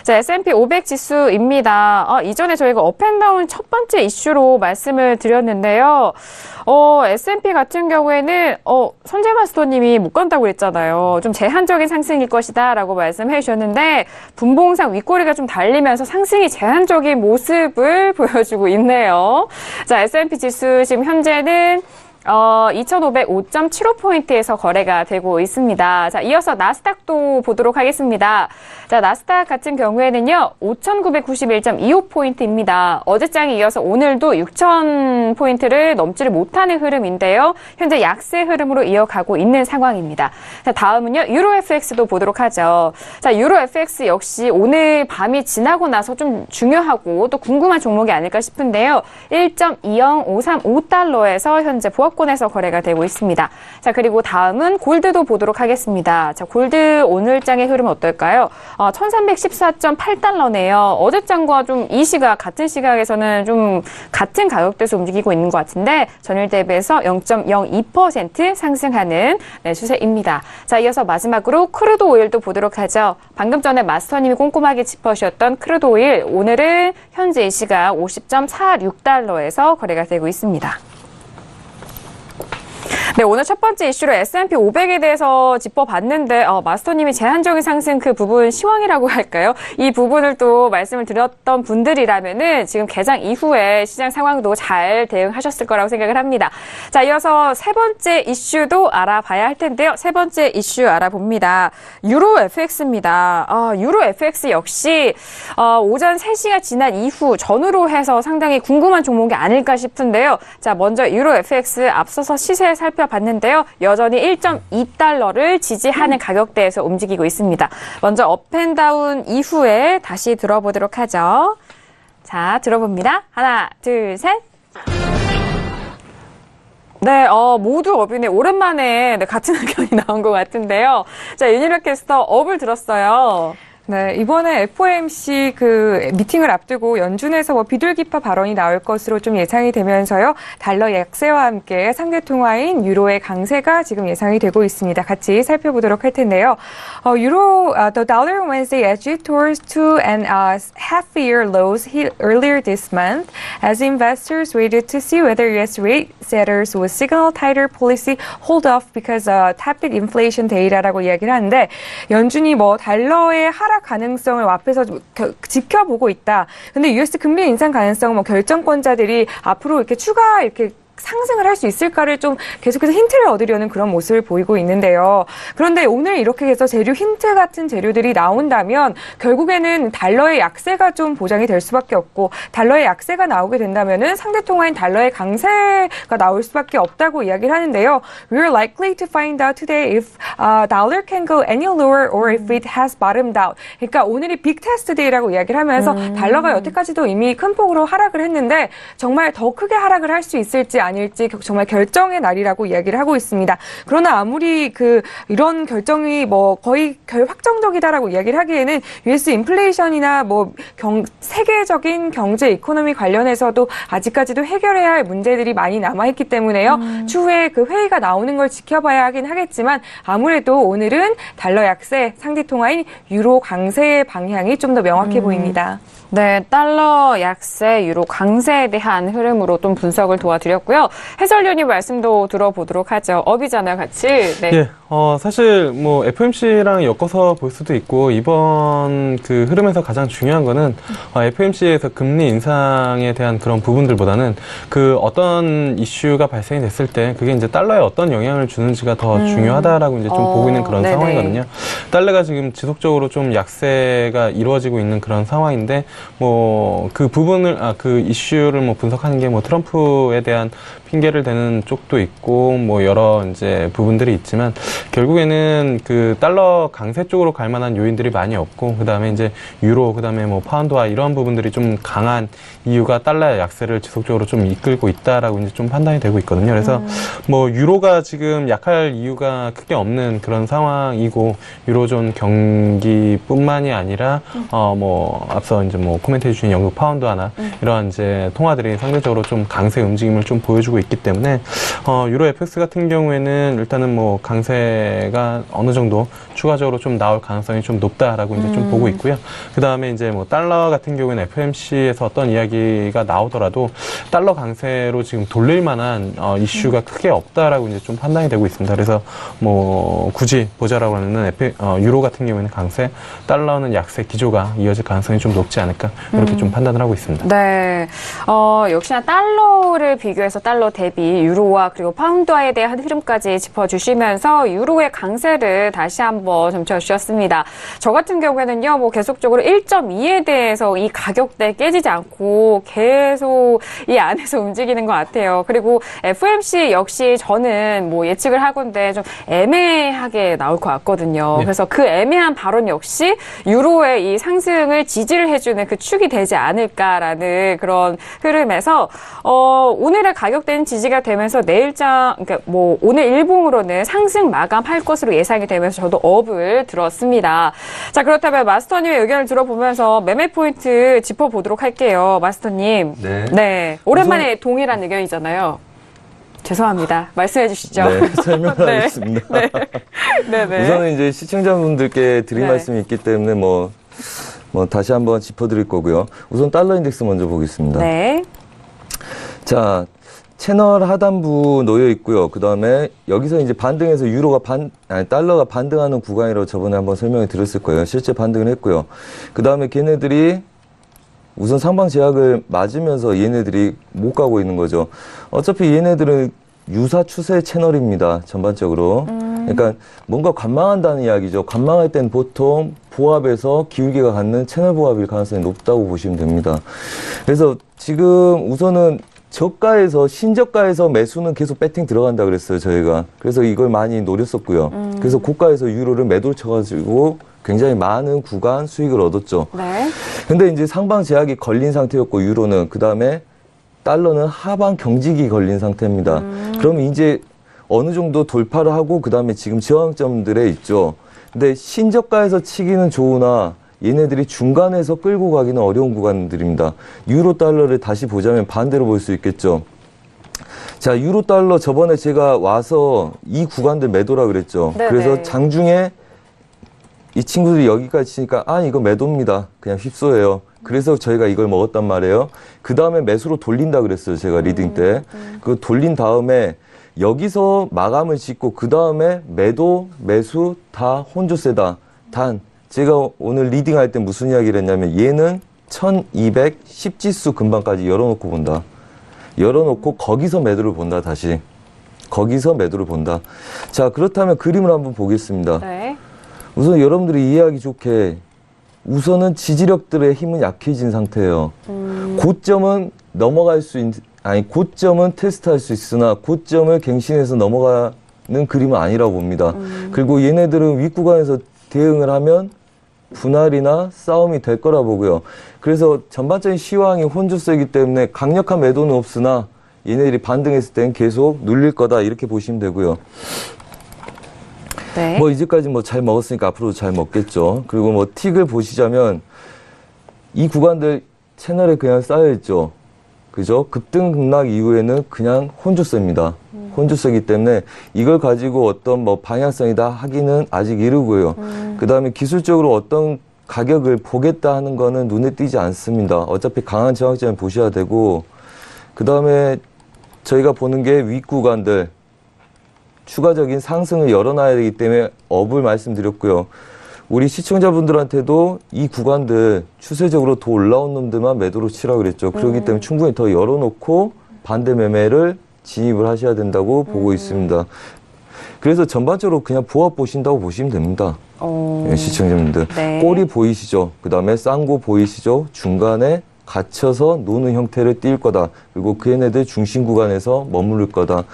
B: 자, S&P 500 지수입니다. 이전에 저희가 업앤다운 첫 번째 이슈로 말씀을 드렸는데요. S&P 같은 경우에는 선재마스터님이 못 간다고 그랬잖아요. 좀 제한적인 상승일 것이다 라고 말씀해 주셨는데 분봉상 윗꼬리가 좀 달리면서 상승이 제한적인 모습을 보여주고 있네요. 자, S&P 지수 지금 현재는 2,505.75포인트에서 거래가 되고 있습니다. 자, 이어서 나스닥도 보도록 하겠습니다. 자, 나스닥 같은 경우에는요, 5,991.25포인트입니다. 어제장에 이어서 오늘도 6,000포인트를 넘지를 못하는 흐름인데요. 현재 약세 흐름으로 이어가고 있는 상황입니다. 자, 다음은요, 유로 FX도 보도록 하죠. 자, 유로 FX 역시 오늘 밤이 지나고 나서 좀 중요하고 또 궁금한 종목이 아닐까 싶은데요. 1.20535달러에서 현재 보합권에서 거래가 되고 있습니다. 자, 그리고 다음은 골드도 보도록 하겠습니다. 자, 골드 오늘장의 흐름 어떨까요? 1314.8달러네요. 어제장과 좀 이 시각, 같은 시각에서는 좀 같은 가격대에서 움직이고 있는 것 같은데 전일 대비해서 0.02% 상승하는 추세입니다. 자, 이어서 마지막으로 크루드 오일도 보도록 하죠. 방금 전에 마스터님이 꼼꼼하게 짚어주셨던 크루드 오일, 오늘은 현재 이 시각 50.46달러에서 거래가 되고 있습니다. 네, 오늘 첫 번째 이슈로 S&P 500에 대해서 짚어봤는데 마스터님이 제한적인 상승 그 부분 시황이라고 할까요? 이 부분을 또 말씀을 드렸던 분들이라면은 지금 개장 이후에 시장 상황도 잘 대응하셨을 거라고 생각을 합니다. 자, 이어서 세 번째 이슈도 알아봐야 할 텐데요. 세 번째 이슈 알아봅니다. 유로 FX입니다. 유로 FX 역시 오전 3시가 지난 이후 전후로 해서 상당히 궁금한 종목이 아닐까 싶은데요. 자, 먼저 유로 FX 앞서서 시세 살펴봤는데요. 여전히 1.2달러를 지지하는 가격대에서 움직이고 있습니다. 먼저 업앤다운 이후에 다시 들어보도록 하죠. 자, 들어봅니다. 하나, 둘, 셋. 네, 모두 업이네. 오랜만에 같은 의견이 나온 것 같은데요. 자, 윤희락 캐스터 업을 들었어요.
D: 네, 이번에 FOMC 그 미팅을 앞두고 연준에서 비둘기파 발언이 나올 것으로 좀 예상이 되면서요. 달러 약세와 함께 상대 통화인 유로의 강세가 지금 예상이 되고 있습니다. 같이 살펴보도록 할 텐데요. The dollar on Wednesday edged towards 2.5-year lows earlier this month as investors waited to see whether U.S. rate setters would signal tighter policy hold off because tepid inflation data라고 이야기를 하는데 연준이 달러의 하락 가능성을 앞에서 지켜보고 있다. 근데 US 금리 인상 가능성 결정권자들이 앞으로 이렇게 추가 상승을 할 수 있을까를 좀 계속해서 힌트를 얻으려는 그런 모습을 보이고 있는데요. 그런데 오늘 이렇게 해서 재료 힌트 같은 재료들이 나온다면 결국에는 달러의 약세가 좀 보장이 될 수밖에 없고 달러의 약세가 나오게 된다면은 상대 통화인 달러의 강세가 나올 수밖에 없다고 이야기를 하는데요. We're likely to find out today if dollar can go any lower or if it has bottomed out. 그러니까 오늘이 빅 테스트 데이라고 이야기를 하면서 달러가 여태까지도 이미 큰 폭으로 하락을 했는데 정말 더 크게 하락을 할 수 있을지 아닐지 정말 결정의 날이라고 이야기를 하고 있습니다. 그러나 아무리 이런 결정이 거의 확정적이다라고 이야기를 하기에는 US 인플레이션이나 세계적인 경제 이코노미 관련해서도 아직까지도 해결해야 할 문제들이 많이 남아있기 때문에요. 추후에 그 회의가 나오는 걸 지켜봐야 하긴 하겠지만 아무래도 오늘은 달러 약세, 상대 통화인 유로 강세의 방향이 좀 더 명확해 보입니다.
B: 네, 달러 약세, 유로 강세에 대한 흐름으로 좀 분석을 도와드렸고요. 있고요. 해설위원님 말씀도 들어보도록 하죠. 업이잖아요, 같이. 네.
C: 예, 사실 뭐 FOMC랑 엮어서 볼 수도 있고 이번 그 흐름에서 가장 중요한 거는 FOMC에서 금리 인상에 대한 그런 부분들보다는 그 어떤 이슈가 발생이 됐을 때 그게 이제 달러에 어떤 영향을 주는지가 더 중요하다라고 이제 좀 보고 있는 그런
B: 네네.
C: 상황이거든요. 달러가 지금 지속적으로 좀 약세가 이루어지고 있는 그런 상황인데 뭐 그 부분을 그 이슈를 뭐 분석하는 게 뭐 트럼프에 대한 핑계를 대는 쪽도 있고 뭐 여러 이제 부분들이 있지만 결국에는 그 달러 강세 쪽으로 갈 만한 요인들이 많이 없고 그다음에 이제 유로 그다음에 뭐 파운드와 이러한 부분들이 좀 강한 이유가 달러의 약세를 지속적으로 좀 이끌고 있다라고 이제 좀 판단이 되고 있거든요. 그래서 뭐 유로가 지금 약할 이유가 크게 없는 그런 상황이고 유로존 경기뿐만이 아니라 뭐 앞서 이제 뭐 코멘트해 주신 영국 파운드나 이러한 이제 통화들이 상대적으로 좀 강세 움직임을 좀 보여주고 있기 때문에 유로 FX 같은 경우에는 일단은 뭐 강세가 어느 정도 추가적으로 좀 나올 가능성이 좀 높다라고 이제 좀 보고 있고요. 그 다음에 이제 뭐 달러 같은 경우에는 FOMC에서 어떤 이야기가 나오더라도 달러 강세로 지금 돌릴 만한 이슈가 크게 없다라고 이제 좀 판단이 되고 있습니다. 그래서 뭐 굳이 보자라고 하면은 유로 같은 경우에는 강세, 달러는 약세 기조가 이어질 가능성이 좀 높지 않을까 이렇게 좀 판단을 하고 있습니다.
B: 네. 역시나 달러를 비교해서 달러 대비 유로와 그리고 파운드화에 대한 흐름까지 짚어주시면서 유로의 강세를 다시 한번 점쳐주셨습니다. 저 같은 경우에는요, 뭐 계속적으로 1.2에 대해서 이 가격대 깨지지 않고 계속 이 안에서 움직이는 것 같아요. 그리고 FOMC 역시 저는 뭐 예측을 하건데 좀 애매하게 나올 것 같거든요.
C: 네.
B: 그래서 그 애매한 발언 역시 유로의 이 상승을 지지를 해주는 그 축이 되지 않을까라는 그런 흐름에서 오늘의 가격대는 지지가 되면서 그러니까 뭐 오늘 일봉으로는 상승 마감할 것으로 예상이 되면서 저도 업을 들었습니다. 자, 그렇다면 마스터님의 의견을 들어보면서 매매 포인트 짚어보도록 할게요. 마스터님.
E: 네.
B: 오랜만에 동일한 의견이잖아요. 죄송합니다. 말씀해 주시죠.
E: 네, 설명하겠습니다.
B: 네네.
E: 우선은 이제 시청자분들께 드릴
B: 네.
E: 말씀이 있기 때문에 뭐 다시 한번 짚어드릴 거고요. 우선 달러 인덱스 먼저 보겠습니다.
B: 네.
E: 자, 채널 하단부 놓여 있고요. 그 다음에 여기서 이제 반등해서 달러가 반등하는 구간이라고 저번에 한번 설명을 드렸을 거예요. 실제 반등을 했고요. 그 다음에 걔네들이 우선 상방 제약을 맞으면서 얘네들이 못 가고 있는 거죠. 어차피 얘네들은 유사 추세 채널입니다. 전반적으로. 그러니까 뭔가 관망한다는 이야기죠. 관망할 땐 보통 보합에서 기울기가 갖는 채널 보합일 가능성이 높다고 보시면 됩니다. 그래서 지금 우선은 신저가에서 매수는 계속 배팅 들어간다 그랬어요, 저희가. 그래서 이걸 많이 노렸었고요. 그래서 고가에서 유로를 매도를 쳐가지고 굉장히 많은 구간 수익을 얻었죠.
B: 네.
E: 근데 이제 상방 제약이 걸린 상태였고, 유로는. 그 다음에 달러는 하방 경직이 걸린 상태입니다. 그럼 이제 어느 정도 돌파를 하고, 그 다음에 지금 저항점들에 있죠. 근데 신저가에서 치기는 좋으나, 얘네들이 중간에서 끌고 가기는 어려운 구간들입니다. 유로 달러를 다시 보자면 반대로 볼 수 있겠죠. 자, 유로 달러 저번에 제가 와서 이 구간들 매도라 그랬죠.
B: 네네.
E: 그래서 장중에 이 친구들이 여기까지 치니까 이거 매도입니다. 그냥 휩소예요. 그래서 저희가 이걸 먹었단 말이에요. 그 다음에 매수로 돌린다 그랬어요. 제가 리딩 때. 그 돌린 다음에 여기서 마감을 짓고 그 다음에 매수 다 혼조세다. 단 제가 오늘 리딩할 때 무슨 이야기를 했냐면 얘는 1210지수 근방까지 열어놓고 본다. 열어놓고 거기서 매도를 본다. 다시. 거기서 매도를 본다. 자, 그렇다면 그림을 한번 보겠습니다.
B: 네.
E: 우선 여러분들이 이해하기 좋게 우선은 지지력들의 힘은 약해진 상태예요. 고점은 고점은 테스트할 수 있으나 고점을 갱신해서 넘어가는 그림은 아니라고 봅니다. 그리고 얘네들은 윗구간에서 대응을 하면 분할이나 싸움이 될 거라 보고요. 그래서 전반적인 시황이 혼조세이기 때문에 강력한 매도는 없으나 얘네들이 반등했을 땐 계속 눌릴 거다 이렇게 보시면 되고요.
B: 네.
E: 뭐 이제까지 뭐 잘 먹었으니까 앞으로도 잘 먹겠죠. 그리고 뭐 틱을 보시자면 이 구간들 채널에 그냥 쌓여있죠. 그죠? 급등 급락 이후에는 그냥 혼조세입니다. 혼조세이기 때문에 이걸 가지고 어떤 뭐 방향성이다 하기는 아직 이르고요. 그 다음에 기술적으로 어떤 가격을 보겠다 하는 거는 눈에 띄지 않습니다. 어차피 강한 저항점을 보셔야 되고, 그 다음에 저희가 보는 게 윗구간들 추가적인 상승을 열어놔야 되기 때문에 업을 말씀드렸고요. 우리 시청자분들한테도 이 구간들 추세적으로 더 올라온 놈들만 매도로 치라고 그랬죠. 그렇기 때문에 충분히 더 열어놓고 반대 매매를 진입을 하셔야 된다고 보고 있습니다. 그래서 전반적으로 그냥 보합 보신다고 보시면 됩니다. 예, 시청자분들.
B: 네.
E: 꼬리 보이시죠? 그 다음에 쌍고 보이시죠? 중간에 갇혀서 노는 형태를 띌 거다. 그리고 그 얘네들 중심 구간에서 머무를 거다.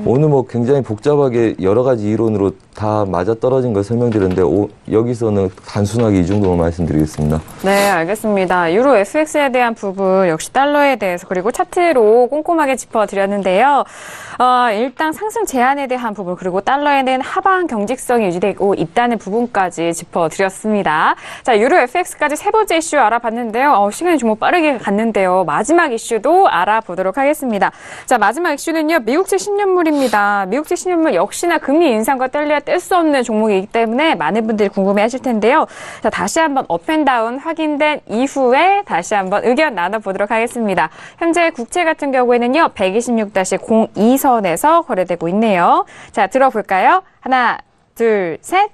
E: 오늘 뭐 굉장히 복잡하게 여러 가지 이론으로 다 맞아떨어진 걸 설명드렸는데 여기서는 단순하게 이 정도만 말씀드리겠습니다.
B: 네, 알겠습니다. 유로 FX에 대한 부분 역시 달러에 대해서 그리고 차트로 꼼꼼하게 짚어드렸는데요. 일단 상승 제한에 대한 부분 그리고 달러에는 하방 경직성이 유지되고 있다는 부분까지 짚어드렸습니다. 자, 유로 FX까지 세 번째 이슈 알아봤는데요. 시간이 정말 빠르게 갔는데요. 마지막 이슈도 알아보도록 하겠습니다. 자, 마지막 이슈는요. 미국채 10년물입니다. 미국채 10년물 역시나 금리 인상과 뗄래야 뗄 수 없는 종목이기 때문에 많은 분들이 궁금해하실 텐데요. 자, 다시 한번 업앤다운 확인된 이후에 다시 한번 의견 나눠보도록 하겠습니다. 현재 국채 같은 경우에는요. 126-02선에서 거래되고 있네요. 자, 들어볼까요? 하나, 둘, 셋.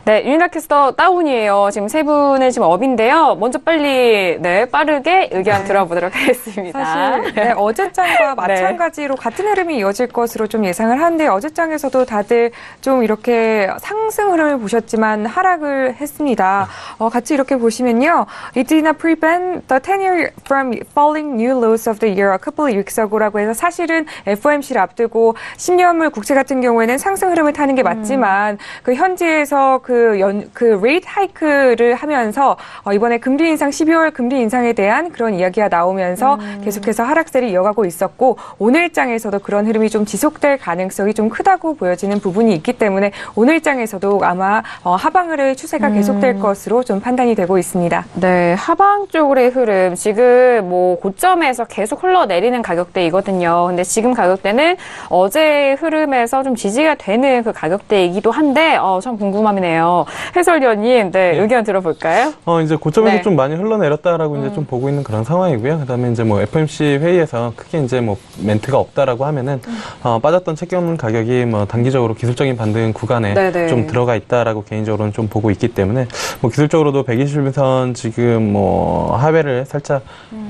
B: 네, 윤희라 캐스터 다운이에요. 지금 세 분의 지금 업인데요. 먼저 빨리, 빠르게 의견 들어보도록 하겠습니다.
D: 사실 어제장과 마찬가지로 같은 흐름이 이어질 것으로 좀 예상을 하는데 어제장에서도 다들 좀 이렇게 상승 흐름을 보셨지만 하락을 했습니다. 같이 이렇게 보시면요. It did not prevent the 10-year from falling new lows of the year a couple of weeks ago라고 해서 사실은 FOMC를 앞두고 10년물 국채 같은 경우에는 상승 흐름을 타는 게 맞지만 그 현지에서 그 레이트 하이크를 하면서 이번에 금리 인상 12월 금리 인상에 대한 그런 이야기가 나오면서 계속해서 하락세를 이어가고 있었고 오늘장에서도 그런 흐름이 좀 지속될 가능성이 좀 크다고 보여지는 부분이 있기 때문에 오늘장에서도 아마 하방의 추세가 계속될 것으로 좀 판단이 되고 있습니다.
B: 네, 하방 쪽의 흐름 지금 뭐 고점에서 계속 흘러내리는 가격대이거든요. 근데 지금 가격대는 어제의 흐름에서 좀 지지가 되는 그 가격대이기도 한데 참 궁금하네요. 해설위원님, 의견 들어볼까요?
C: 이제 고점에서
B: 네.
C: 좀 많이 흘러내렸다라고 이제 좀 보고 있는 그런 상황이고요. 그다음에 이제 뭐 FOMC 회의에서 크게 이제 뭐 멘트가 없다라고 하면은 빠졌던 채권 가격이 뭐 단기적으로 기술적인 반등 구간에
B: 네네.
C: 좀 들어가 있다라고 개인적으로는 좀 보고 있기 때문에 뭐 기술적으로도 120일선 지금 뭐 하회를 살짝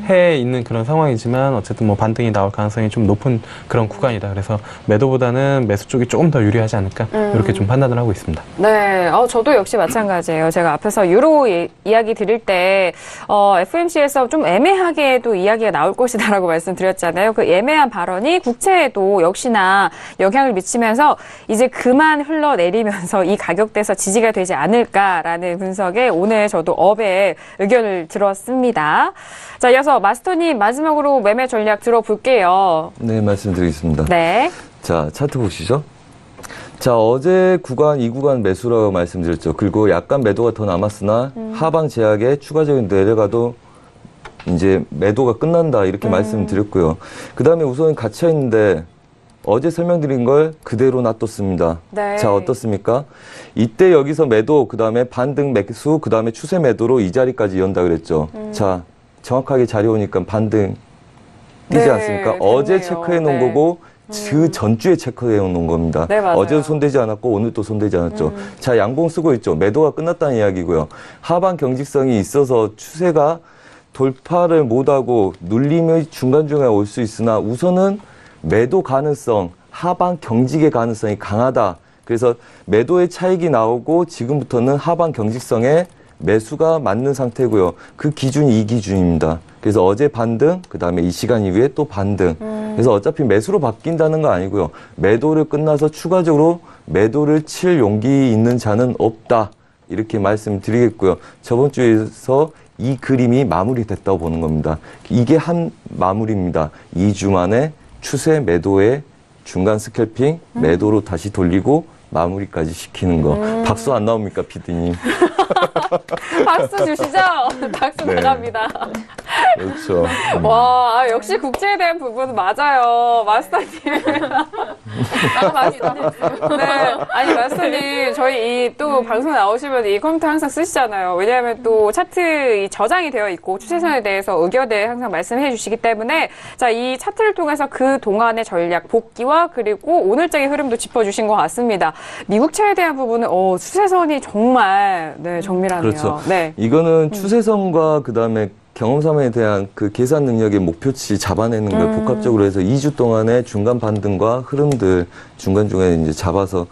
C: 해 있는 그런 상황이지만 어쨌든 뭐 반등이 나올 가능성이 좀 높은 그런 구간이다. 그래서 매도보다는 매수 쪽이 조금 더 유리하지 않을까 이렇게 좀 판단을 하고 있습니다.
B: 네, 저도 역시 마찬가지예요. 제가 앞에서 유로 이야기 드릴 때 FOMC에서 좀 애매하게도 이야기가 나올 것이다라고 말씀드렸잖아요. 그 애매한 발언이 국채에도 역시나 영향을 미치면서 이제 그만 흘러내리면서 이 가격대에서 지지가 되지 않을까라는 분석에 오늘 저도 업에 의견을 들었습니다. 자, 이어서 마스터님 마지막으로 매매 전략 들어볼게요.
E: 네, 말씀드리겠습니다.
B: 네.
E: 자, 차트 보시죠. 자, 어제 구간, 이 구간 매수라고 말씀드렸죠. 그리고 약간 매도가 더 남았으나 하방 제약에 추가적인 내려가도 이제 매도가 끝난다 이렇게 말씀드렸고요. 그 다음에 우선 갇혀 있는데 어제 설명드린 걸 그대로 놔뒀습니다.
B: 네.
E: 자, 어떻습니까? 이때 여기서 매도, 그 다음에 반등 매수, 그 다음에 추세 매도로 이 자리까지 연다 그랬죠. 자, 정확하게 자리 오니까 반등 뛰지
B: 네,
E: 않습니까? 어제
B: 됐네요.
E: 체크해 놓은
B: 네.
E: 거고 그 전주에 체크해 놓은 겁니다.
B: 네, 맞아요.
E: 어제도 손대지 않았고 오늘도 손대지 않았죠. 자, 양봉 쓰고 있죠. 매도가 끝났다는 이야기고요. 하방 경직성이 있어서 추세가 돌파를 못하고 눌림의 중간중간에 올 수 있으나 우선은 매도 가능성, 하방 경직의 가능성이 강하다. 그래서 매도의 차익이 나오고 지금부터는 하방 경직성에 매수가 맞는 상태고요. 그 기준이 이 기준입니다. 그래서 어제 반등, 그 다음에 이 시간 이후에 또 반등. 그래서 어차피 매수로 바뀐다는 거 아니고요. 매도를 끝나서 추가적으로 매도를 칠 용기 있는 자는 없다. 이렇게 말씀드리겠고요. 저번 주에서 이 그림이 마무리됐다고 보는 겁니다. 이게 한 마무리입니다. 2주 만에 추세 매도의 중간 스캘핑, 매도로 다시 돌리고 마무리까지 시키는 거. 박수 안 나옵니까, PD님?
B: 박수 주시죠? 박수
E: 네.
B: 나갑니다.
E: 그렇죠.
B: 와, 역시 국제에 대한 부분은 맞아요. 마스터님. 네. 아니, 마스터님, 저희 또 방송 나오시면 이 컴퓨터 항상 쓰시잖아요. 왜냐하면 또 차트 이 저장이 되어 있고 추세선에 대해서 의견을 항상 말씀해 주시기 때문에 자, 이 차트를 통해서 그 동안의 전략, 복귀와 그리고 오늘장의 흐름도 짚어주신 것 같습니다. 미국차에 대한 부분은, 추세선이 정말, 네, 정밀하네요.
E: 그렇죠.
B: 네.
E: 이거는 추세선과 그 다음에 경험삼에 대한 그 계산 능력의 목표치 잡아내는 걸 복합적으로 해서 2주 동안의 중간 반등과 흐름들 중간중간에 이제 잡아서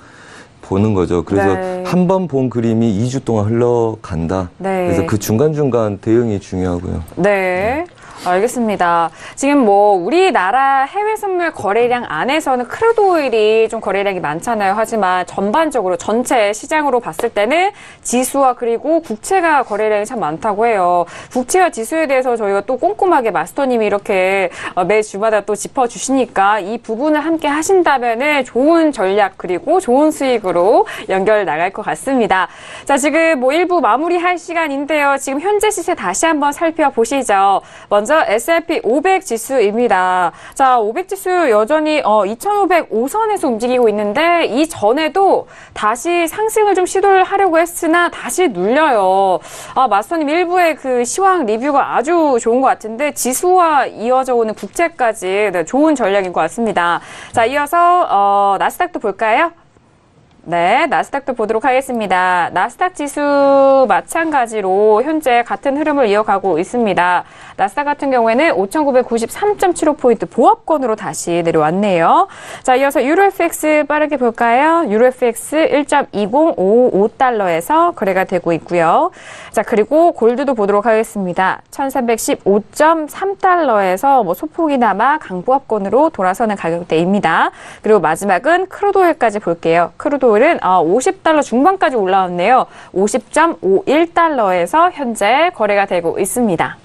E: 보는 거죠. 그래서
B: 네.
E: 한 번 본 그림이 2주 동안 흘러간다.
B: 네.
E: 그래서 그 중간중간 대응이 중요하고요.
B: 네. 알겠습니다. 지금 뭐 우리나라 해외 선물 거래량 안에서는 크루드 오일이 좀 거래량이 많잖아요. 하지만 전반적으로 전체 시장으로 봤을 때는 지수와 그리고 국채가 거래량이 참 많다고 해요. 국채와 지수에 대해서 저희가 또 꼼꼼하게 마스터님이 이렇게 매 주마다 또 짚어주시니까 이 부분을 함께 하신다면은 좋은 전략 그리고 좋은 수익으로 연결 나갈 것 같습니다. 자, 지금 뭐 1부 마무리할 시간인데요. 지금 현재 시세 다시 한번 살펴보시죠. 먼저 S&P 500 지수입니다. 자, 500 지수 여전히 2,505선에서 움직이고 있는데 이 전에도 다시 상승을 좀 시도를 하려고 했으나 다시 눌려요. 마스터님 1부의 그 시황 리뷰가 아주 좋은 것 같은데 지수와 이어져 오는 국채까지 네, 좋은 전략인 것 같습니다. 자, 이어서 나스닥도 볼까요? 네, 나스닥도 보도록 하겠습니다. 나스닥 지수 마찬가지로 현재 같은 흐름을 이어가고 있습니다. 나스닥 같은 경우에는 5,993.75포인트 보합권으로 다시 내려왔네요. 자, 이어서 유로FX 빠르게 볼까요? 유로FX 1.20555달러에서 거래가 되고 있고요. 자, 그리고 골드도 보도록 하겠습니다. 1,315.3달러에서 뭐 소폭이나마 강보합권으로 돌아서는 가격대입니다. 그리고 마지막은 크루드 오일까지 볼게요. 크루드 오일은 50달러 중반까지 올라왔네요. 50.51달러에서 현재 거래가 되고 있습니다.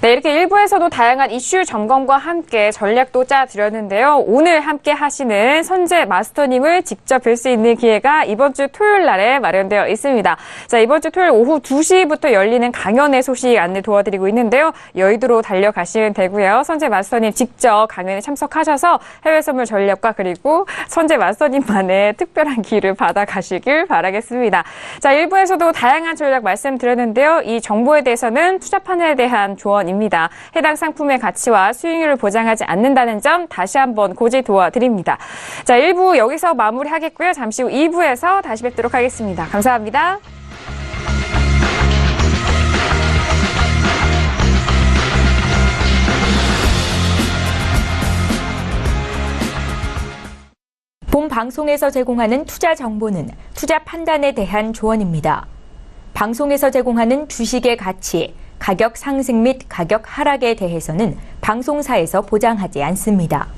B: 네, 이렇게 1부에서도 다양한 이슈 점검과 함께 전략도 짜드렸는데요. 오늘 함께 하시는 선재 마스터님을 직접 뵐 수 있는 기회가 이번 주 토요일 날에 마련되어 있습니다. 자, 이번 주 토요일 오후 2시부터 열리는 강연의 소식 안내 도와드리고 있는데요. 여의도로 달려가시면 되고요. 선재 마스터님 직접 강연에 참석하셔서 해외 선물 전략과 그리고 선재 마스터님만의 특별한 기회를 받아가시길 바라겠습니다. 자, 1부에서도 다양한 전략 말씀드렸는데요. 이 정보에 대해서는 투자판에 대한 조언입니다. 해당 상품의 가치와 수익률을 보장하지 않는다는 점 다시 한번 고지 도와드립니다. 자, 1부 여기서 마무리하겠고요. 잠시 후 2부에서 다시 뵙도록 하겠습니다. 감사합니다.
A: 본 방송에서 제공하는 투자 정보는 투자 판단에 대한 조언입니다. 방송에서 제공하는 주식의 가치, 가격 상승 및 가격 하락에 대해서는 방송사에서 보장하지 않습니다.